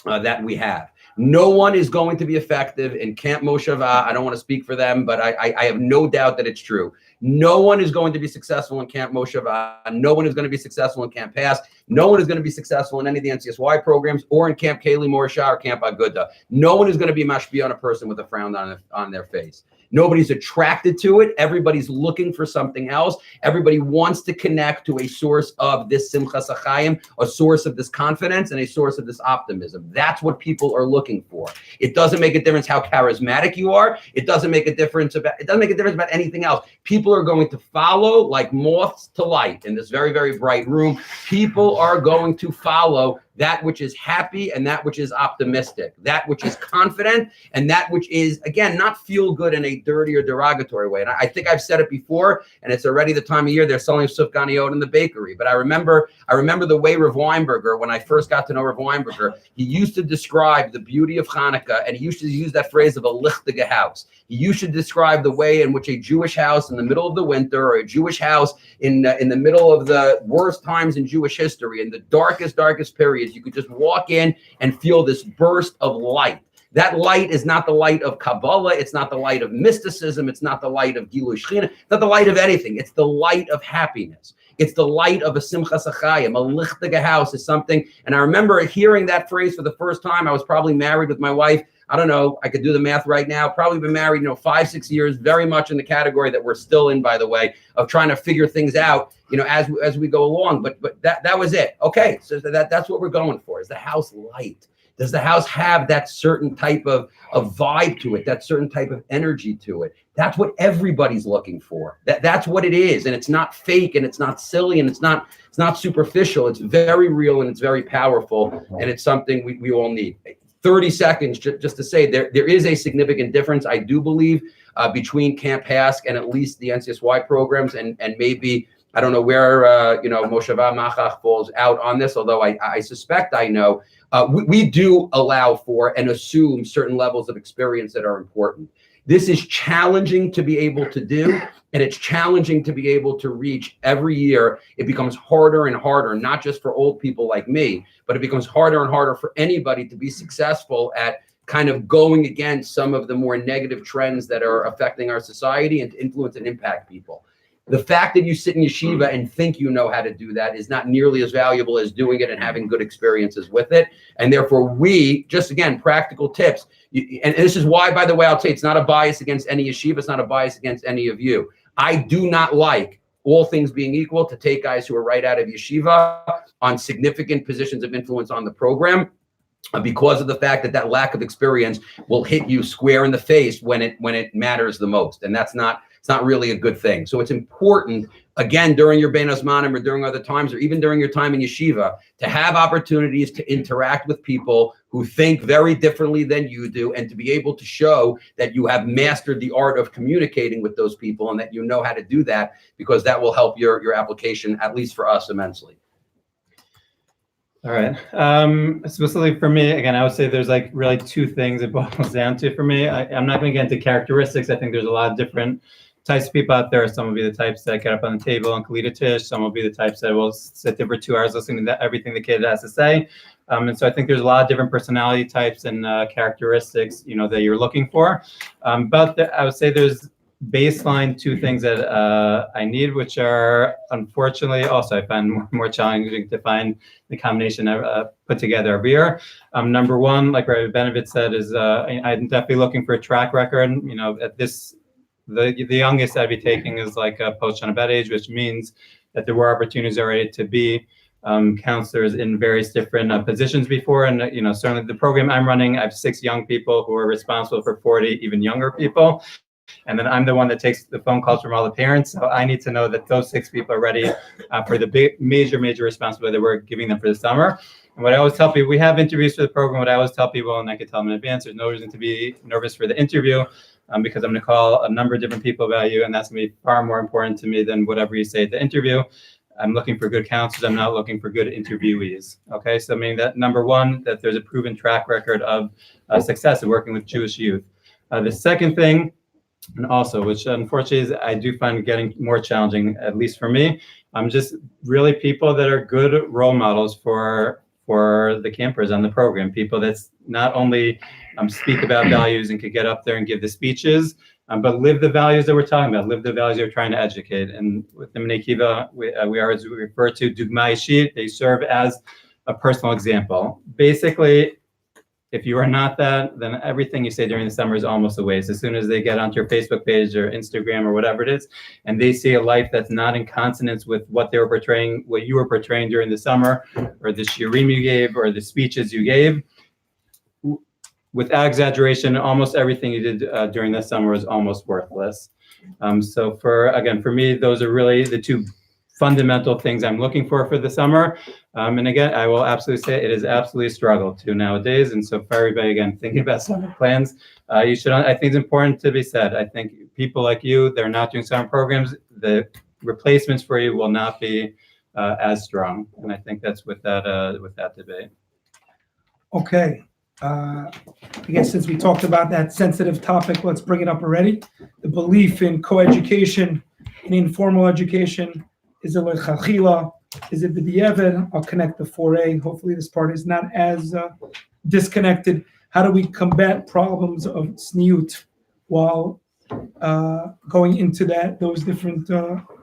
S4: that we have. No one is going to be effective in Camp Moshava. I don't want to speak for them, but I have no doubt that it's true. No one is going to be successful in Camp Moshava. No one is going to be successful in Camp Pass. No one is going to be successful in any of the NCSY programs or in Camp Keli Morsha or Camp Aguda. No one is going to be mashpia on a person with a frown on their face. Nobody's attracted to it. Everybody's looking for something else. Everybody wants to connect to a source of this simchas chayim, a source of this confidence, and a source of this optimism. That's what people are looking for. It doesn't make a difference how charismatic you are. It doesn't make a difference about anything else. People are going to follow like moths to light in this very, very bright room. People are going to follow that which is happy and that which is optimistic, that which is confident and that which is, again, not feel good in a dirty or derogatory way. And I think I've said it before, and it's already the time of year they're selling sufganiyot in the bakery. But I remember the way Rav Weinberger, when I first got to know Rav Weinberger, he used to describe the beauty of Hanukkah, and he used to use that phrase of a lichtige house. He used to describe the way in which a Jewish house in the middle of the winter, or a Jewish house in the middle of the worst times in Jewish history, in the darkest periods, you could just walk in and feel this burst of light. That light is not the light of Kabbalah. It's not the light of mysticism. It's not the light of Gilui Shechina. It's not the light of anything. It's the light of happiness. It's the light of a simchas chayim. A lichtige house is something. And I remember hearing that phrase for the first time. I was probably married with my wife. I don't know. I could do the math right now. Probably been married, 5-6 years, very much in the category that we're still in, by the way, of trying to figure things out, as we go along. But that was it. Okay. So that's what we're going for. Is the house light? Does the house have that certain type of vibe to it, that certain type of energy to it? That's what everybody's looking for. That's what it is. And it's not fake, and it's not silly, and it's not superficial. It's very real, and it's very powerful. And it's something we all need. 30 seconds just to say there is a significant difference, I do believe, between Camp HASC and at least the NCSY programs and maybe I don't know where Mosheva Machach falls out on this, although I suspect I know. We do allow for and assume certain levels of experience that are important. This is challenging to be able to do, and it's challenging to be able to reach every year. It becomes harder and harder, not just for old people like me, but it becomes harder and harder for anybody to be successful at kind of going against some of the more negative trends that are affecting our society and to influence and impact people. The fact that you sit in yeshiva and think you know how to do that is not nearly as valuable as doing it and having good experiences with it. And therefore, we just, again, practical tips. And this is why, by the way, I'll say it's not a bias against any yeshiva. It's not a bias against any of you. I do not like, all things being equal, to take guys who are right out of yeshiva on significant positions of influence on the program, because of the fact that lack of experience will hit you square in the face when it matters the most. And it's not really a good thing. So it's important, again, during your Bein Hazmanim or during other times, or even during your time in yeshiva, to have opportunities to interact with people who think very differently than you do, and to be able to show that you have mastered the art of communicating with those people and that you know how to do that, because that will help your application, at least for us, immensely.
S1: All right. Specifically for me, again, I would say there's like really two things it boils down to for me. I'm not going to get into characteristics. I think there's a lot of different types of people out there. Some will be the types that get up on the table and collect a tish. Some will be the types that will sit there for 2 hours listening to everything the kid has to say. And so I think there's a lot of different personality types and characteristics, that you're looking for. But I would say there's baseline two things that I need, which are unfortunately also I find more challenging to find the combination I've put together every year. Number one, like Rabbi Benevit said, is I'm definitely looking for a track record. At this, the youngest I'd be taking is like a post on a bed age, which means that there were opportunities already to be counselors in various different positions before. And, certainly the program I'm running, I have 6 young people who are responsible for 40 even younger people. And then I'm the one that takes the phone calls from all the parents. So I need to know that those 6 people are ready for the big, major responsibility that we're giving them for the summer. And what I always tell people, we have interviews for the program. What I always tell people, and I can tell them in advance, there's no reason to be nervous for the interview because I'm going to call a number of different people about you. And that's going to be far more important to me than whatever you say at the interview. I'm looking for good counselors. I'm not looking for good interviewees. Okay. So meaning that number one, that there's a proven track record of success of working with Jewish youth. The second thing, and also, which unfortunately is, I do find getting more challenging, at least for me, just really people that are good role models for the campers on the program, people that's not only speak about values and could get up there and give the speeches, but live the values that we're talking about, live the values that we're trying to educate. And with the Bnei Akiva, we are, as we refer to, Dugma Ishit, they serve as a personal example. Basically, if you are not that, then everything you say during the summer is almost a waste. As soon as they get onto your Facebook page or Instagram or whatever it is, and they see a life that's not in consonance with what they were portraying, what you were portraying during the summer, or the shiurim you gave, or the speeches you gave, without exaggeration, almost everything you did during the summer is almost worthless. So for me, those are really the two fundamental things I'm looking for the summer. And again, I will absolutely say it is absolutely a struggle too nowadays. And so for everybody, again, thinking about summer plans, I think it's important to be said. I think people like you, they're not doing summer programs. The replacements for you will not be as strong. And I think that's with that debate.
S5: Okay. I guess since we talked about that sensitive topic, let's bring it up already. The belief in coeducation, in informal education, is it l'chachila? Is it b'diavad? I'll connect the 4A. Hopefully this part is not as disconnected. How do we combat problems of tzniut while going into those different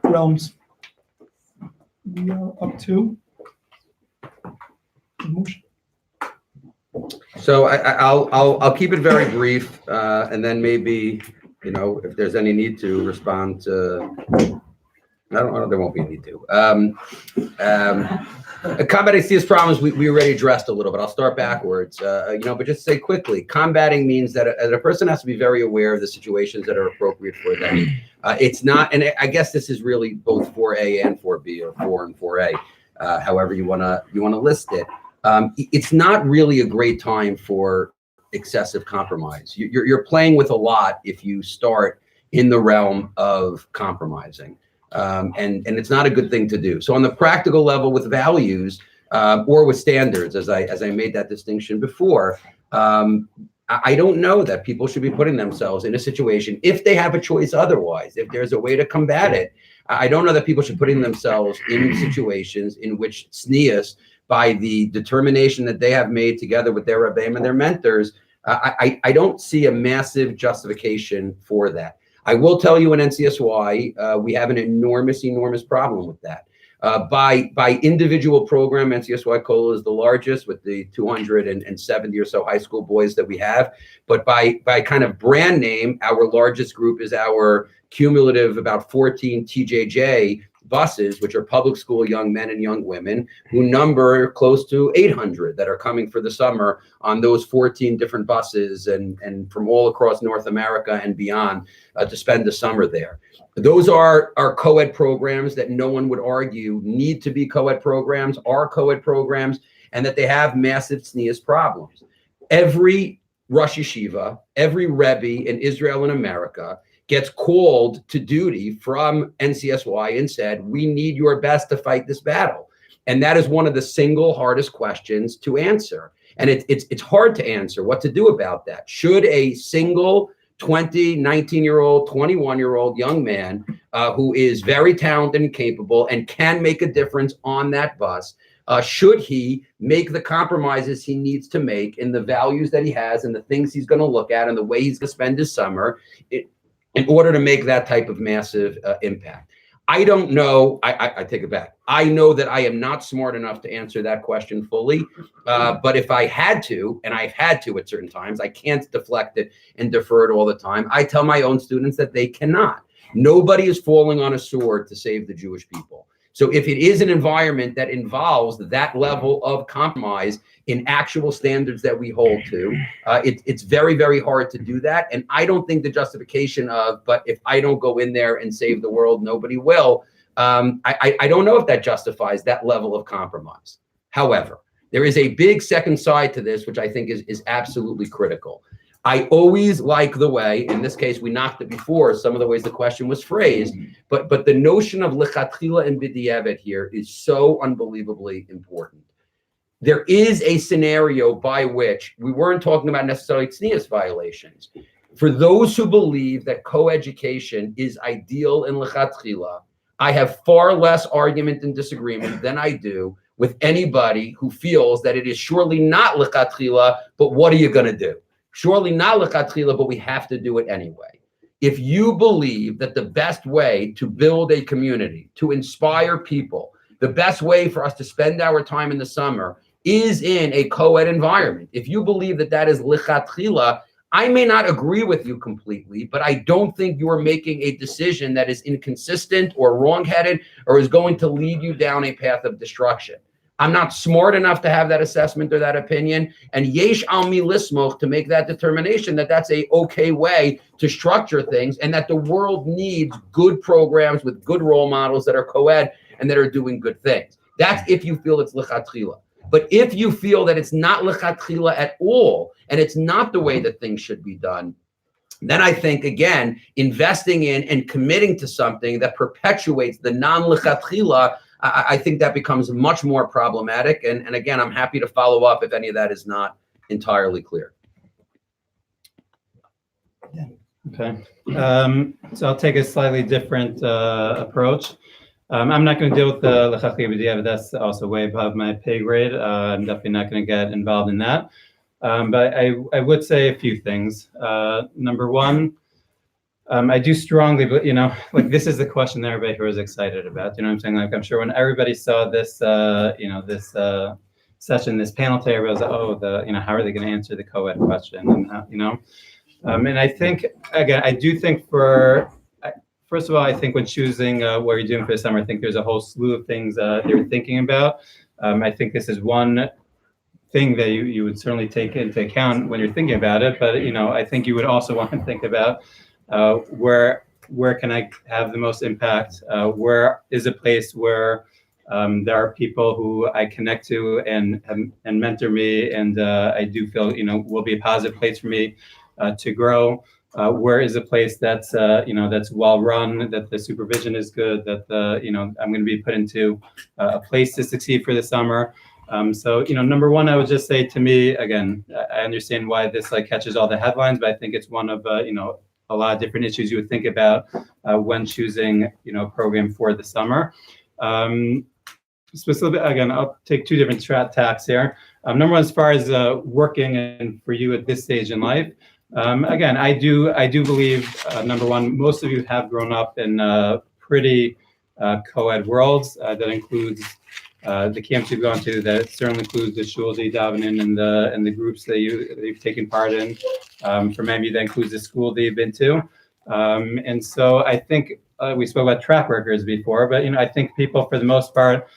S5: realms? We are up to motion.
S4: So I'll keep it very brief, and then maybe if there's any need to respond to. I don't. There won't be a need to. Combating these problems we already addressed a little bit. I'll start backwards. But just say quickly, combating means that a person has to be very aware of the situations that are appropriate for them. It's not, and I guess this is really both 4A and 4B, or 4 and 4A, however you wanna list it. It's not really a great time for excessive compromise. You're playing with a lot if you start in the realm of compromising. And it's not a good thing to do. So on the practical level with values or with standards, as I made that distinction before, I don't know that people should be putting themselves in a situation if they have a choice otherwise, if there's a way to combat it. I don't know that people should be putting themselves in situations in which tznius, by the determination that they have made together with their rebbeim and their mentors, I don't see a massive justification for that. I will tell you in NCSY, we have an enormous problem with that. By individual program, NCSY COLA is the largest with the 270 or so high school boys that we have. But by kind of brand name, our largest group is our cumulative about 14 TJJ buses, which are public school young men and young women, who number close to 800 that are coming for the summer on those 14 different buses and from all across North America and beyond to spend the summer there. Those are co-ed programs that no one would argue need to be co-ed programs, are co-ed programs, and that they have massive tznius problems. Every Rosh Yeshiva, every Rebbe in Israel and America gets called to duty from NCSY and said, we need your best to fight this battle. And that is one of the single hardest questions to answer. And it's hard to answer what to do about that. Should a single 20, 19-year-old, 21-year-old young man who is very talented and capable and can make a difference on that bus, should he make the compromises he needs to make in the values that he has and the things he's going to look at and the way he's going to spend his summer in order to make that type of massive impact? I don't know. I take it back. I know that I am not smart enough to answer that question fully. But if I had to, and I've had to at certain times, I can't deflect it and defer it all the time. I tell my own students that they cannot. Nobody is falling on a sword to save the Jewish people. So if it is an environment that involves that level of compromise in actual standards that we hold to, it's very, very hard to do that. And I don't think the justification of, but if I don't go in there and save the world, nobody will. I don't know if that justifies that level of compromise. However, there is a big second side to this, which I think is absolutely critical. I always like the way, in this case, we knocked it before, some of the ways the question was phrased, but the notion of lechatchila and b'diavad here is so unbelievably important. There is a scenario by which we weren't talking about necessarily tznius violations. For those who believe that coeducation is ideal in lechatchila, I have far less argument and disagreement than I do with anybody who feels that it is surely not lechatchila, but what are you going to do? Surely not lechatchila, but we have to do it anyway. If you believe that the best way to build a community, to inspire people, the best way for us to spend our time in the summer is in a co-ed environment, if you believe that that is lechatchila, I may not agree with you completely, but I don't think you are making a decision that is inconsistent or wrongheaded or is going to lead you down a path of destruction. I'm not smart enough to have that assessment or that opinion, and yesh al mi lismoch to make that determination that that's a okay way to structure things, and that the world needs good programs with good role models that are co-ed and that are doing good things. That's if you feel it's lechatchila. But if you feel that it's not lechatchila at all, and it's not the way that things should be done, then I think, again, investing in and committing to something that perpetuates the non-lechatchila, I think that becomes much more problematic. And again, I'm happy to follow up if any of that is not entirely clear.
S1: Okay. So I'll take a slightly different approach. I'm not going to deal with the lechatchila b'diavad. That's also way above my pay grade. I'm definitely not going to get involved in that. But I would say a few things. Number one, I do strongly, but like this is the question that everybody here is excited about. You know what I'm saying? Like I'm sure when everybody saw this, this session, this panel today, everybody was like, oh, how are they going to answer the co-ed question? And and I think again, I do think first of all, I think when choosing what you're doing for the summer, I think there's a whole slew of things that you're thinking about. I think this is one thing that you would certainly take into account when you're thinking about it. But I think you would also want to think about where can I have the most impact? Where is a place where there are people who I connect to and mentor me, and I do feel will be a positive place for me to grow. where is a place that's that's well run, that the supervision is good, that I'm going to be put into a place to succeed for the summer. So number one, I would just say, to me, again, I understand why this catches all the headlines, but I think it's one of a lot of different issues you would think about when choosing a program for the summer. Specifically, again, I'll take two different tacks here. Number one, as far as working and for you at this stage in life, again, I do believe, number one, most of you have grown up in pretty co-ed worlds. That includes the camps you've gone to. That certainly includes the shuls that you daven in and the groups that you've taken part in. For many of you, that includes the school that you've been to. And so I think we spoke about track records before, but I think people, for the most part,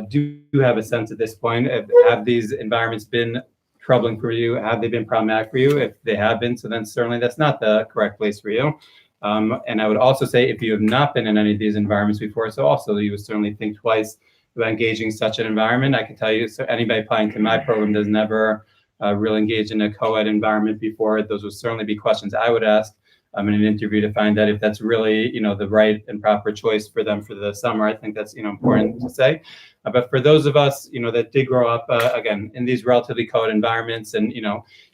S1: do have a sense at this point of, have these environments been troubling for you? Have they been problematic for you? If they have been, so then certainly that's not the correct place for you. And I would also say, if you have not been in any of these environments before, so also you would certainly think twice about engaging such an environment. I can tell you, so anybody applying to my program does never really engage in a co-ed environment before. Those would certainly be questions I would ask in an interview to find out if that's really the right and proper choice for them for the summer. I think that's important to say. But for those of us that did grow up again in these relatively co-ed environments, and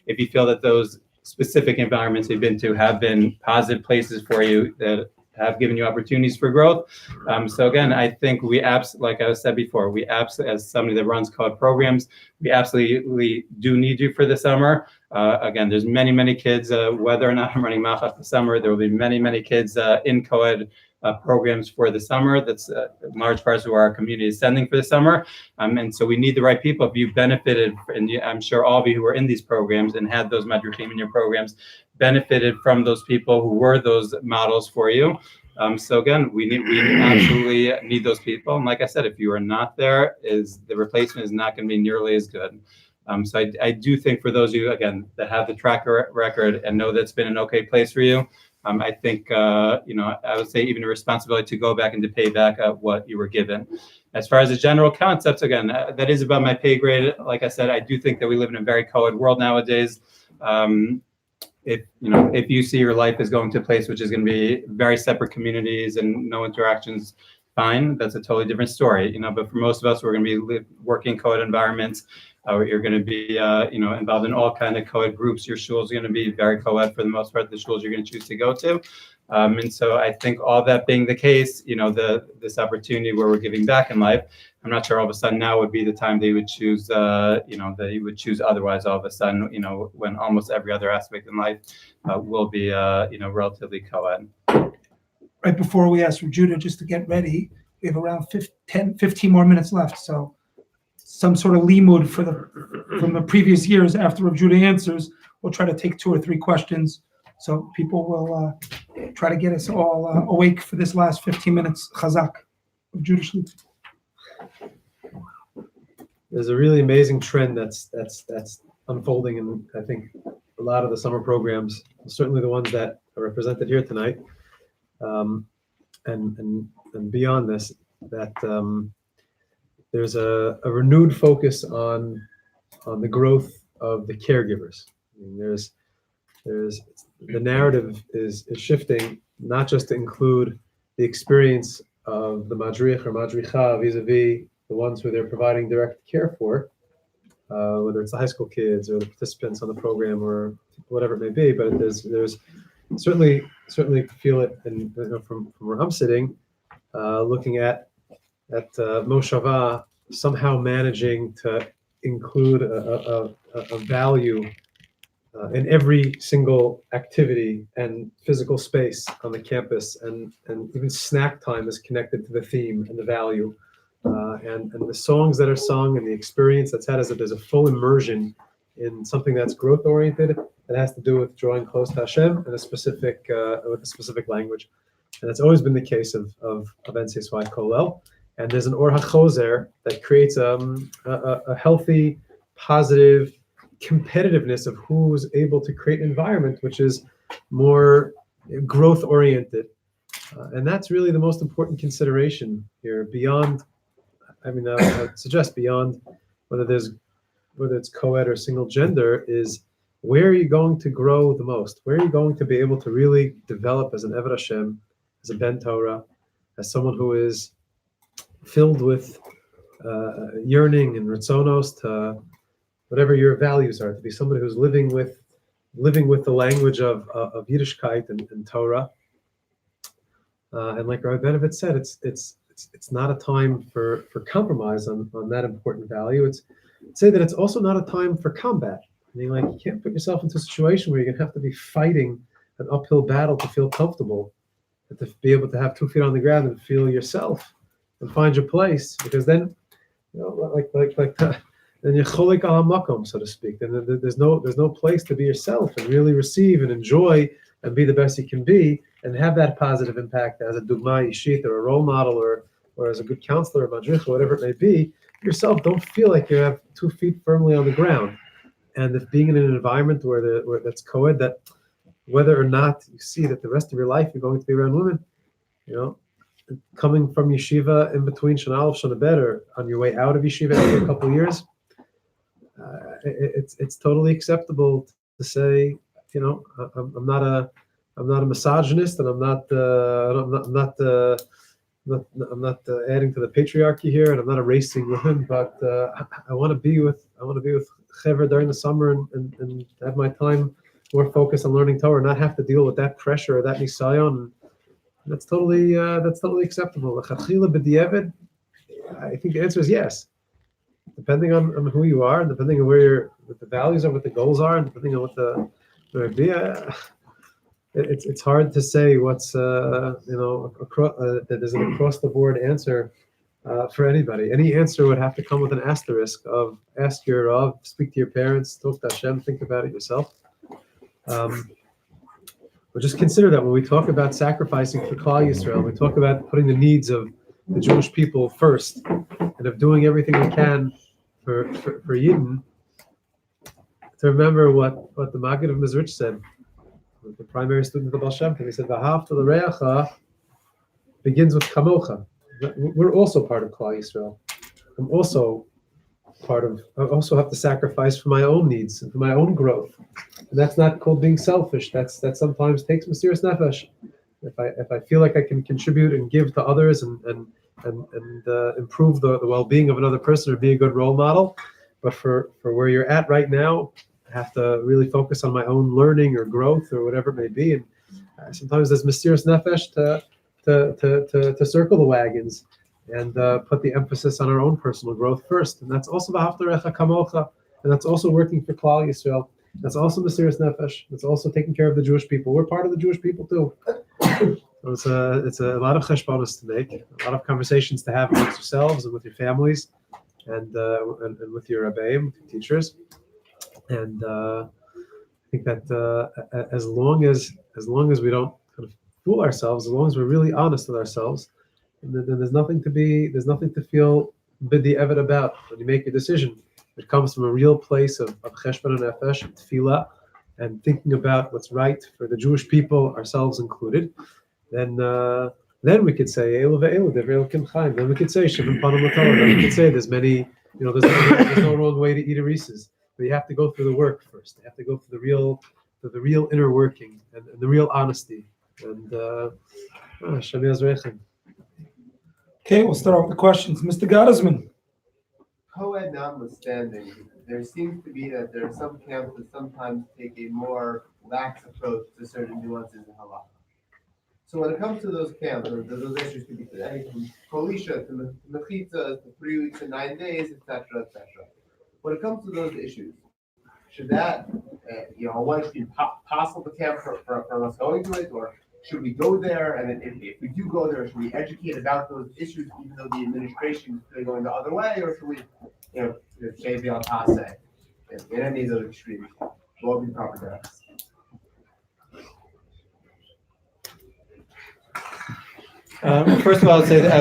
S1: if you feel that those specific environments you've been to have been positive places for you, that have given you opportunities for growth. So again, I think like I said before, as somebody that runs co-ed programs, we absolutely do need you for the summer. Again, there's many kids, whether or not I'm running Machach the summer, there will be many kids in co-ed programs for the summer. That's large parts of our community is sending for the summer. And so we need the right people. If you've benefited, and I'm sure all of you who are in these programs and had those madrichim in your programs benefited from those people who were those models for you. So again, we absolutely need those people. And like I said, if you are not there, the replacement is not going to be nearly as good. So I do think for those of you, again, that have the track record and know that's been an okay place for you, I think, I would say even a responsibility to go back and to pay back what you were given. As far as the general concepts, again, that is above my pay grade. Like I said, I do think that we live in a very co-ed world nowadays. If you see your life is going to a place which is going to be very separate communities and no interactions, fine, that's a totally different story. But for most of us, we're going to be working co-ed environments. You're going to be, involved in all kind of co-ed groups. Your shul is going to be very co-ed for the most part. The shuls you're going to choose to go to, and so I think all that being the case, this opportunity where we're giving back in life, I'm not sure all of a sudden now would be the time they would choose, that you would choose otherwise. All of a sudden, when almost every other aspect in life will be, relatively co-ed.
S5: Right before we ask for Judah just to get ready, we have around 15 more minutes left. So some sort of limud from the previous years after Rav Judah answers, we'll try to take 2 or 3 questions. So people will try to get us all awake for this last 15 minutes. Chazak. Rav Judah Shlit.
S6: There's a really amazing trend that's unfolding in, I think, a lot of the summer programs, certainly the ones that are represented here tonight, and beyond this, that there's a renewed focus on the growth of the caregivers. I mean, there's the narrative is shifting, not just to include the experience of the madrich or madricha vis-a-vis the ones who they're providing direct care for, whether it's the high school kids or the participants on the program or whatever it may be. But there's certainly feel it, and from where I'm sitting, looking at Moshava somehow managing to include a value in every single activity and physical space on the campus, and even snack time is connected to the theme and the value, and the songs that are sung and the experience that's had is that there's a full immersion in something that's growth oriented, that has to do with drawing close to Hashem and with a specific language. And that's always been the case of NCSY Kolel. And there's an Or HaChozer that creates a healthy, positive competitiveness of who's able to create an environment which is more growth oriented. And that's really the most important consideration here, beyond, I would suggest beyond whether it's co-ed or single gender, is where are you going to grow the most? Where are you going to be able to really develop as an Eved Hashem, as a Ben Torah, as someone who is filled with yearning and ritzonos to whatever your values are, to be somebody who's living with the language of Yiddishkeit and Torah. And like Rabbi Benevitz said, it's not a time for compromise on that important value. It's say that it's also not a time for combat. I mean, like, you can't put yourself into a situation where you're gonna have to be fighting an uphill battle to feel comfortable, but to be able to have 2 feet on the ground and feel yourself and find your place. Because then, then you're cholik al hamakom, so to speak. Then there's no place to be yourself and really receive and enjoy and be the best you can be and have that positive impact as a dugma ishit or a role model or as a good counselor or madrich or whatever it may be. Yourself don't feel like you have 2 feet firmly on the ground. And if being in an environment where that's co-ed, that whether or not you see that the rest of your life you're going to be around women, coming from yeshiva in between Shana Aleph, Shana Bet, or on your way out of yeshiva after a couple of years, it's totally acceptable to say, I'm not a misogynist, and I'm not adding to the patriarchy here, and I'm not erasing women, but I want to be with Chaver during the summer and have my time more focused on learning Torah, not have to deal with that pressure or that nisayon. That's totally acceptable. I think the answer is yes, depending on who you are, and depending on what the values are, what the goals are, and depending on what the idea. It's hard to say what's that there's an across the board answer for anybody. Any answer would have to come with an asterisk of ask your Rav, speak to your parents, talk to Hashem, think about it yourself. But just consider that when we talk about sacrificing for Klal Yisrael, we talk about putting the needs of the Jewish people first, and of doing everything we can for Yidden. To remember what the Maggid of Mezrich said, the primary student of the Baal Shem Tov. He said, "V'ahavta l'reacha" begins with kamocha. We're also part of Klal Yisrael. I also have to sacrifice for my own needs and for my own growth. And that's not called being selfish. That sometimes takes mysterious nefesh. If I feel like I can contribute and give to others and improve the well-being of another person or be a good role model, but for where you're at right now, I have to really focus on my own learning or growth or whatever it may be. And sometimes there's mysterious nefesh to circle the wagons and put the emphasis on our own personal growth first. And that's also v'ahavta l'reacha kamocha, and that's also working for Klal Yisrael. That's also mysterious nefesh. That's also taking care of the Jewish people. We're part of the Jewish people too. So it's a lot of cheshbonos to make, a lot of conversations to have amongst yourselves and with your families, and with your rabbeim, with your teachers. And I think that as long as we don't kind of fool ourselves, as long as we're really honest with ourselves, then there's nothing to feel bidi evet about when you make a decision. It comes from a real place of cheshbon and nefesh, and tefillah, and thinking about what's right for the Jewish people, ourselves included. Then we could say Elu ve'elu devrei Elokim chaim. Then we could say Shivim panim l'Torah. Then we could say there's no wrong way to eat a Reese's. But you have to go through the work first. You have to go through the real inner working and the real honesty. And Hashem Yazrechem.
S5: Okay, we'll start off with the questions. Mr. Gottesman.
S7: Co-ed notwithstanding, there seems to be that there are some camps that sometimes take a more lax approach to certain nuances in halakha. So when it comes to those camps, or those issues could be anything from kolisha to mechitza to 3 weeks and 9 days, etc., etc. When it comes to those issues, should that, one should be possible to camp for us going to it, or should we go there? And then if we do go there, should we educate about those issues, even though the administration is going the other way, or should we, say the altase in any of those extremes? What would be proper there?
S1: First of all, I'd say that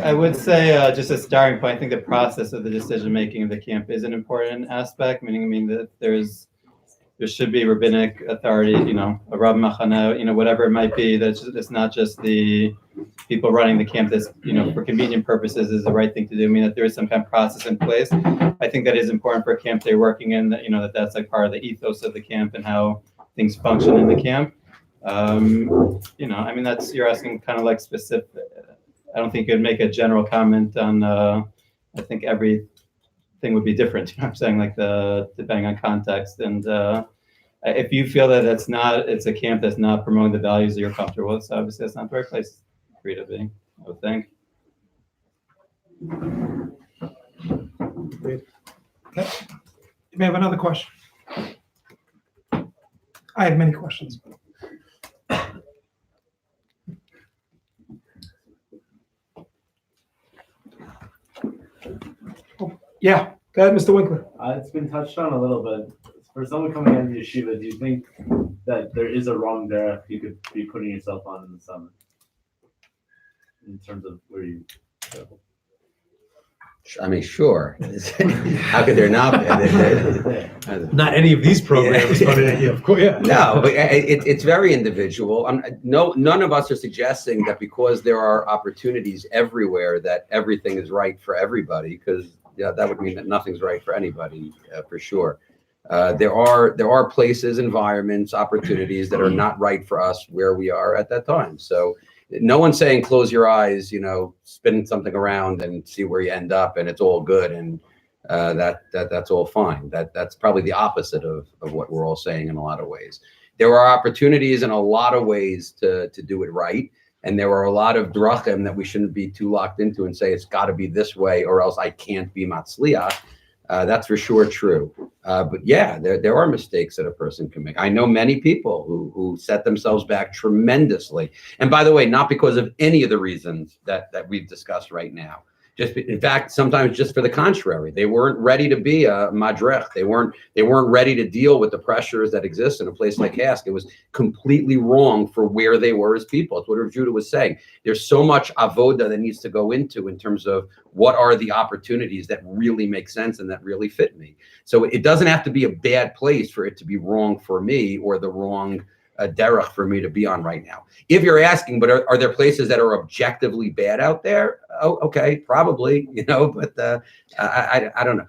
S1: I would say just a starting point. I think the process of the decision making of the camp is an important aspect. Meaning that there's there should be rabbinic authority, a Rav Machana, whatever it might be. It's not just the people running the camp. That's, for convenient purposes is the right thing to do. I mean, that there is some kind of process in place. I think that is important for a camp they're working in, that that's like part of the ethos of the camp and how things function in the camp. I mean, you're asking kind of like specific. I don't think you'd make a general comment on, I think everything would be different. I'm saying, like, depending on context. And if you feel that it's a camp that's not promoting the values that you're comfortable with, so obviously that's not the right place for you to be, I would think.
S5: Okay. You may have another question. I have many questions. Yeah, go ahead, Mr. Winkler.
S8: It's been touched on a little bit. For someone coming into yeshiva, do you think that there is a wrong derech you could be putting yourself on in the summer? In terms of where you go?
S4: I mean, sure. How could there not be?
S6: Not any of these programs, but of course, yeah.
S4: No, but it's very individual. None of us are suggesting that because there are opportunities everywhere that everything is right for everybody, because that would mean that nothing's right for anybody, for sure. There are places, environments, opportunities that are not right for us where we are at that time. So no one's saying close your eyes, spin something around and see where you end up, and it's all good, and that's all fine. That's probably the opposite of what we're all saying in a lot of ways. There are opportunities in a lot of ways to do it right, and there are a lot of drachim that we shouldn't be too locked into and say it's got to be this way or else I can't be matzliach. That's for sure true. But yeah, there are mistakes that a person can make. I know many people who set themselves back tremendously. And by the way, not because of any of the reasons that we've discussed right now. In fact, sometimes just for the contrary. They weren't ready to be a madrech. They weren't ready to deal with the pressures that exist in a place like Hask. It was completely wrong for where they were as people. It's what Rav Judah was saying. There's so much avoda that needs to go into in terms of what are the opportunities that really make sense and that really fit me. So it doesn't have to be a bad place for it to be wrong for me or the wrong derech for me to be on right now. If you're asking, but are there places that are objectively bad out there? Oh, okay, probably, but I don't know.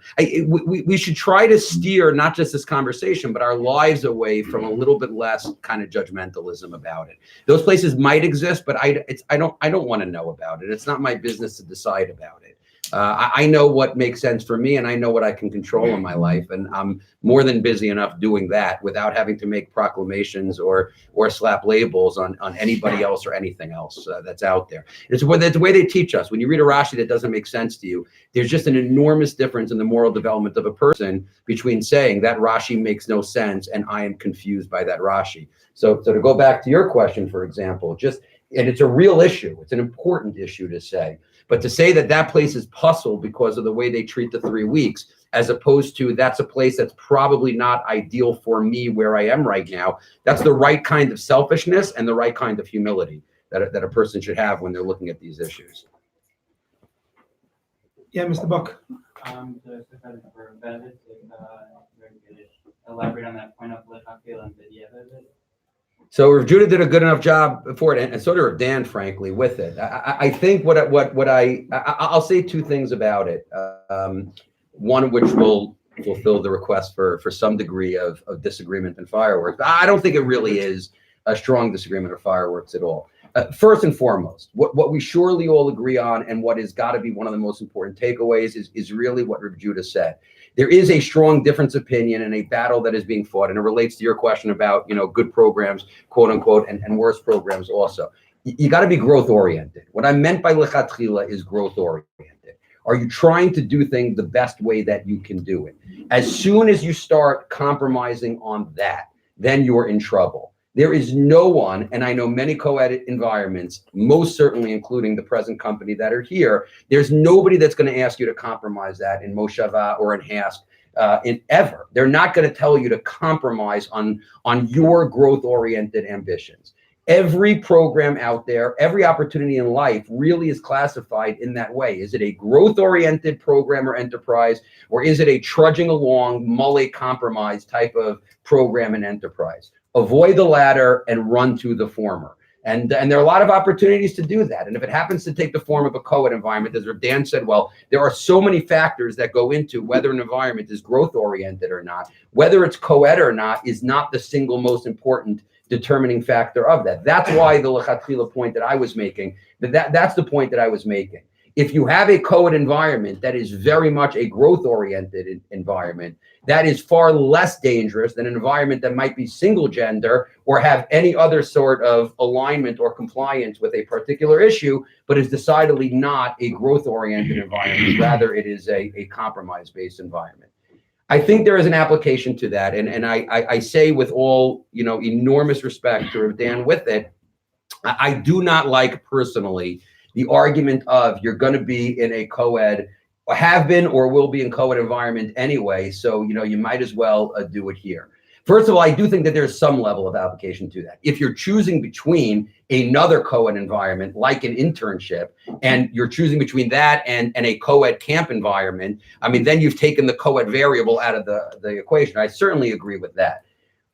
S4: We should try to steer not just this conversation, but our lives away from a little bit less kind of judgmentalism about it. Those places might exist, but I don't want to know about it. It's not my business to decide about it. I know what makes sense for me, and I know what I can control in my life, and I'm more than busy enough doing that without having to make proclamations or slap labels on anybody else or anything else that's out there. It's the way they teach us. When you read a Rashi that doesn't make sense to you, there's just an enormous difference in the moral development of a person between saying that Rashi makes no sense and I am confused by that Rashi. So to go back to your question, for example, and it's a real issue. It's an important issue to say. But to say that place is puzzled because of the way they treat the 3 weeks, as opposed to that's a place that's probably not ideal for me where I am right now, that's the right kind of selfishness and the right kind of humility that a person should have when they're looking at these issues.
S5: Yeah, Mr. Buck.
S1: Elaborate on that point of Lechakil and B'diavad.
S4: So Rav Judah did a good enough job for it, and so did Rav Dan, frankly, with it. I think I'll say 2 things about it. One of which will fulfill the request for some degree of disagreement and fireworks. But I don't think it really is a strong disagreement or fireworks at all. First and foremost, what we surely all agree on, and what has got to be one of the most important takeaways, is really what Rav Judah said. There is a strong difference of opinion and a battle that is being fought, and it relates to your question about good programs, quote unquote, and worse programs also. You got to be growth oriented. What I meant by lechatchila is growth oriented. Are you trying to do things the best way that you can do it? As soon as you start compromising on that, then you're in trouble. There is no one, and I know many co-ed environments, most certainly including the present company that are here, there's nobody that's going to ask you to compromise that in Moshava or in Hask ever. They're not going to tell you to compromise on your growth-oriented ambitions. Every program out there, every opportunity in life really is classified in that way. Is it a growth-oriented program or enterprise, or is it a trudging along, mole compromise type of program and enterprise? Avoid the latter and run to the former. And there are a lot of opportunities to do that. And if it happens to take the form of a co-ed environment, as Dan said, well, there are so many factors that go into whether an environment is growth-oriented or not. Whether it's co-ed or not is not the single most important determining factor of that. That's why the lechatchila point that I was making, that's the point that I was making. If you have a co-ed environment that is very much a growth-oriented environment, that is far less dangerous than an environment that might be single gender or have any other sort of alignment or compliance with a particular issue, but is decidedly not a growth-oriented environment. Rather, it is a compromise-based environment. I think there is an application to that, and I say with all enormous respect to Dan with it, I do not like personally the argument of you're going to be in a co-ed, or have been or will be in co-ed environment anyway, so you might as well do it here. First of all, I do think that there's some level of application to that. If you're choosing between another co-ed environment, like an internship, and you're choosing between that and a co-ed camp environment, I mean, then you've taken the co-ed variable out of the equation. I certainly agree with that.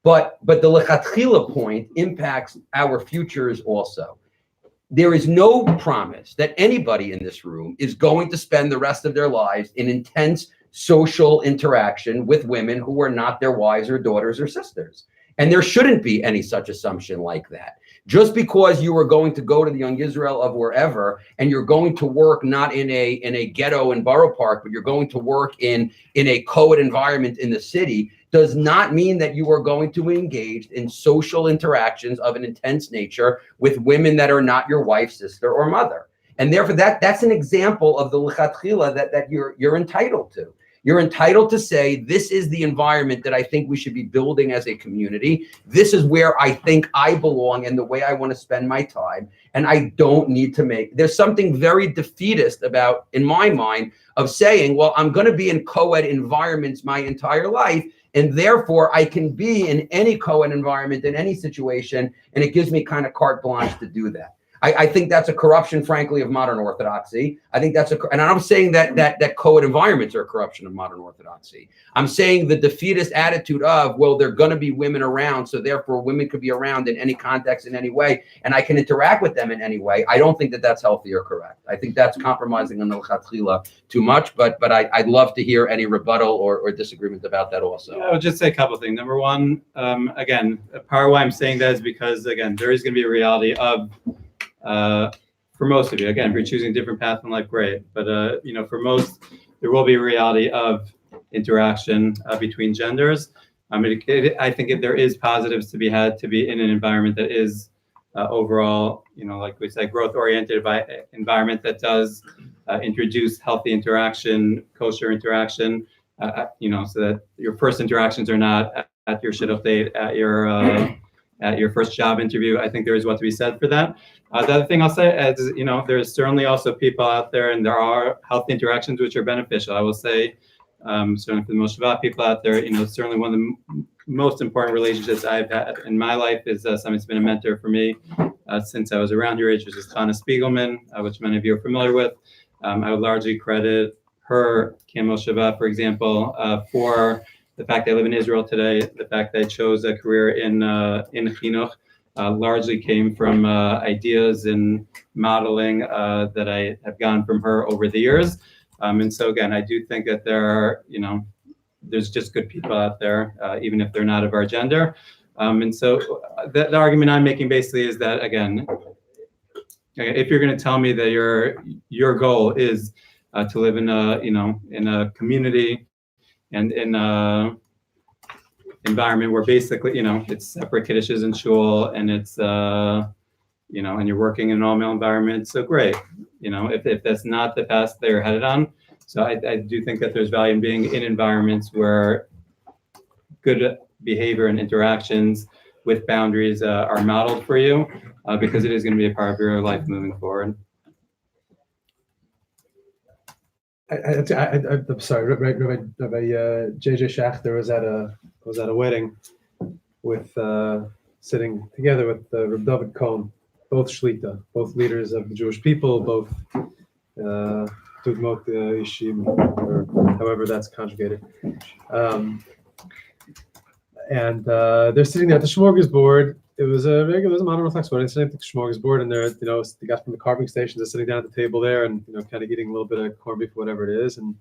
S4: But the lechatchila point impacts our futures also. There is no promise that anybody in this room is going to spend the rest of their lives in intense social interaction with women who are not their wives or daughters or sisters. And there shouldn't be any such assumption like that. Just because you are going to go to the Young Israel of wherever, and you're going to work not in a ghetto in Borough Park, but you're going to work in a co-ed environment in the city, does not mean that you are going to engage in social interactions of an intense nature with women that are not your wife, sister, or mother. And therefore, that's an example of the lechatchila that you're entitled to. You're entitled to say, this is the environment that I think we should be building as a community. This is where I think I belong and the way I want to spend my time. And I don't need to there's something very defeatist about, in my mind, of saying, well, I'm going to be in co-ed environments my entire life, and therefore I can be in any co-ed environment in any situation, and it gives me kind of carte blanche to do that. I think that's a corruption, frankly, of modern orthodoxy. I think and I'm not saying that co-ed environments are a corruption of modern orthodoxy. I'm saying the defeatist attitude of, well, there are going to be women around, so therefore women could be around in any context in any way, and I can interact with them in any way. I don't think that that's healthy or correct. I think that's compromising on the lechatchila too much, but I'd love to hear any rebuttal or disagreement about that also.
S1: I would just say a couple of things. Number one, again, part of why I'm saying that is because, again, there is going to be a reality of, for most of you, again, if you're choosing a different path in life, great. But, for most, there will be a reality of interaction between genders. I mean, I think there is positives to be had to be in an environment that is overall, like we said, growth-oriented environment that does introduce healthy interaction, kosher interaction, so that your first interactions are not at your shidduch date, at your first job interview. I think there is what to be said for that. The other thing I'll say is, there's certainly also people out there, and there are healthy interactions which are beneficial. I will say, certainly for the Moshavah people out there, certainly one of the most important relationships I've had in my life is someone who's been a mentor for me since I was around your age, which is Chana Spiegelman, which many of you are familiar with. I would largely credit her, Kim Moshavah, for example, for the fact that I live in Israel today, the fact that I chose a career in chinuch, largely came from ideas and modeling that I have gotten from her over the years. And so again, I do think that there are, there's just good people out there, even if they're not of our gender. And so the argument I'm making basically is that, again, if you're going to tell me that your goal is to live in a community and in a environment where basically, it's separate kiddushes and shul, and it's, and you're working in an all-male environment, so great. If that's not the path they're headed on. So I do think that there's value in being in environments where good behavior and interactions with boundaries are modeled for you, because it is going to be a part of your life moving forward.
S6: I'm sorry, Rabbi J.J. Schachter was at a wedding with sitting together with Reb David Cohn, both Shlita, both leaders of the Jewish people, both Dugmot Ishim, or however that's conjugated. And they're sitting there at the smorgasbord. It was a modern reflex board. They're sitting at the smorgasbord, and they're, they got from the carving stations. They're sitting down at the table there, and kind of eating a little bit of corned beef, whatever it is. And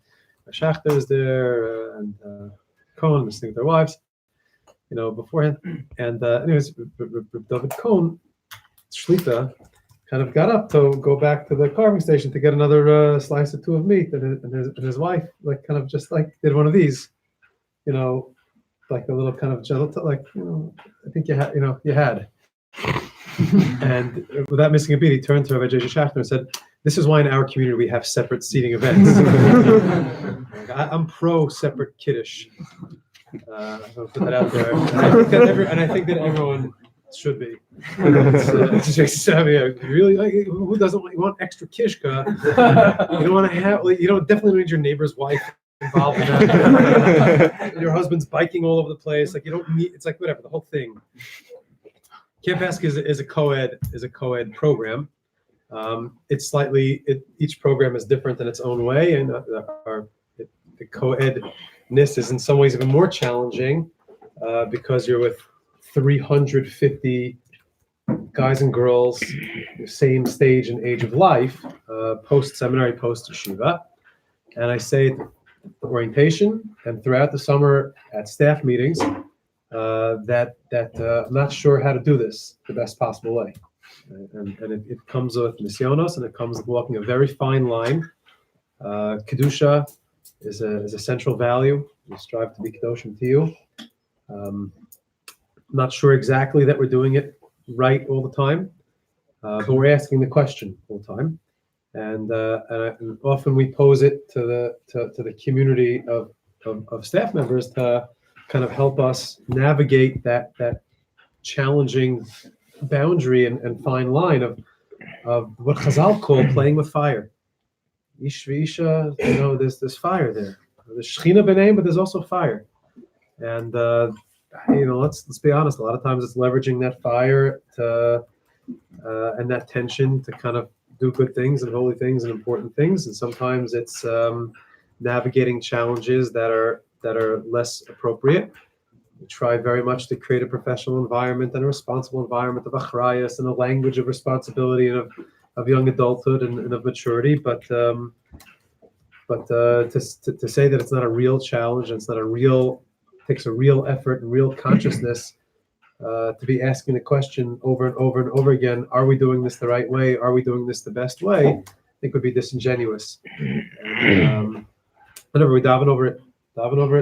S6: Shachter is there, and Cohen is sitting with their wives, beforehand. And anyways, David Cohen, Shlita, kind of got up to go back to the carving station to get another slice or two of meat, and his wife, like, kind of just like did one of these, like a little kind of gentle, I think you had. And without missing a beat, he turned to Rabbi J.J. Shachter and said, "This is why in our community we have separate seating events." I'm pro separate kiddush. I'll put that out there. And I think that everyone should be. It's just, really, like, who doesn't want extra kishka? You don't want to have, definitely need your neighbor's wife involved in that. Your husband's biking all over the place. Like, you don't need, it's like whatever, the whole thing. Camp Ask is a co-ed program. It's slightly, each program is different in its own way, and the co-edness is in some ways even more challenging because you're with 350 guys and girls, the same stage and age of life, post-seminary, post-yeshiva. And I say at the orientation and throughout the summer at staff meetings that I'm not sure how to do this the best possible way. And it comes with nisyonos, and it comes with walking a very fine line. Kedusha is a central value. We strive to be kedoshim to you. Not sure exactly that we're doing it right all the time, but we're asking the question all the time, and often we pose it to the community of staff members to kind of help us navigate that challenging boundary and fine line of what Chazal call playing with fire. Ish v'isha, there's fire there. There's shechina b'neim, but there's also fire, and let's be honest. A lot of times it's leveraging that fire to and that tension to kind of do good things and holy things and important things, and sometimes it's navigating challenges that are less appropriate. We try very much to create a professional environment and a responsible environment of achrayas and a language of responsibility and of young adulthood and of maturity, but to say that it's not a real challenge and it's not takes a real effort and real consciousness to be asking the question over and over and over again, are we doing this the right way? Are we doing this the best way? I think would be disingenuous. And whenever we daven over it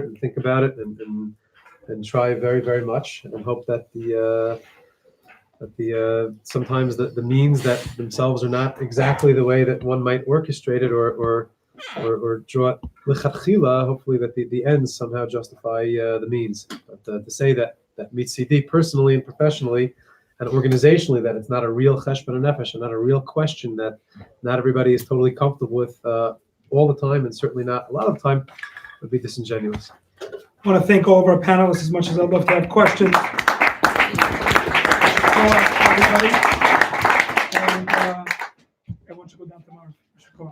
S6: and think about it and try very, very much and hope that sometimes the means that themselves are not exactly the way that one might orchestrate it or draw it lichatchila, hopefully that the ends somehow justify the means. But to say that mitzidi personally and professionally and organizationally that it's not a real cheshbon nefesh and not a real question that not everybody is totally comfortable with all the time, and certainly not a lot of the time, would be disingenuous.
S5: I want to thank all of our panelists as much as I'd love to have questions. Everybody. And everyone should go down tomorrow. Should go.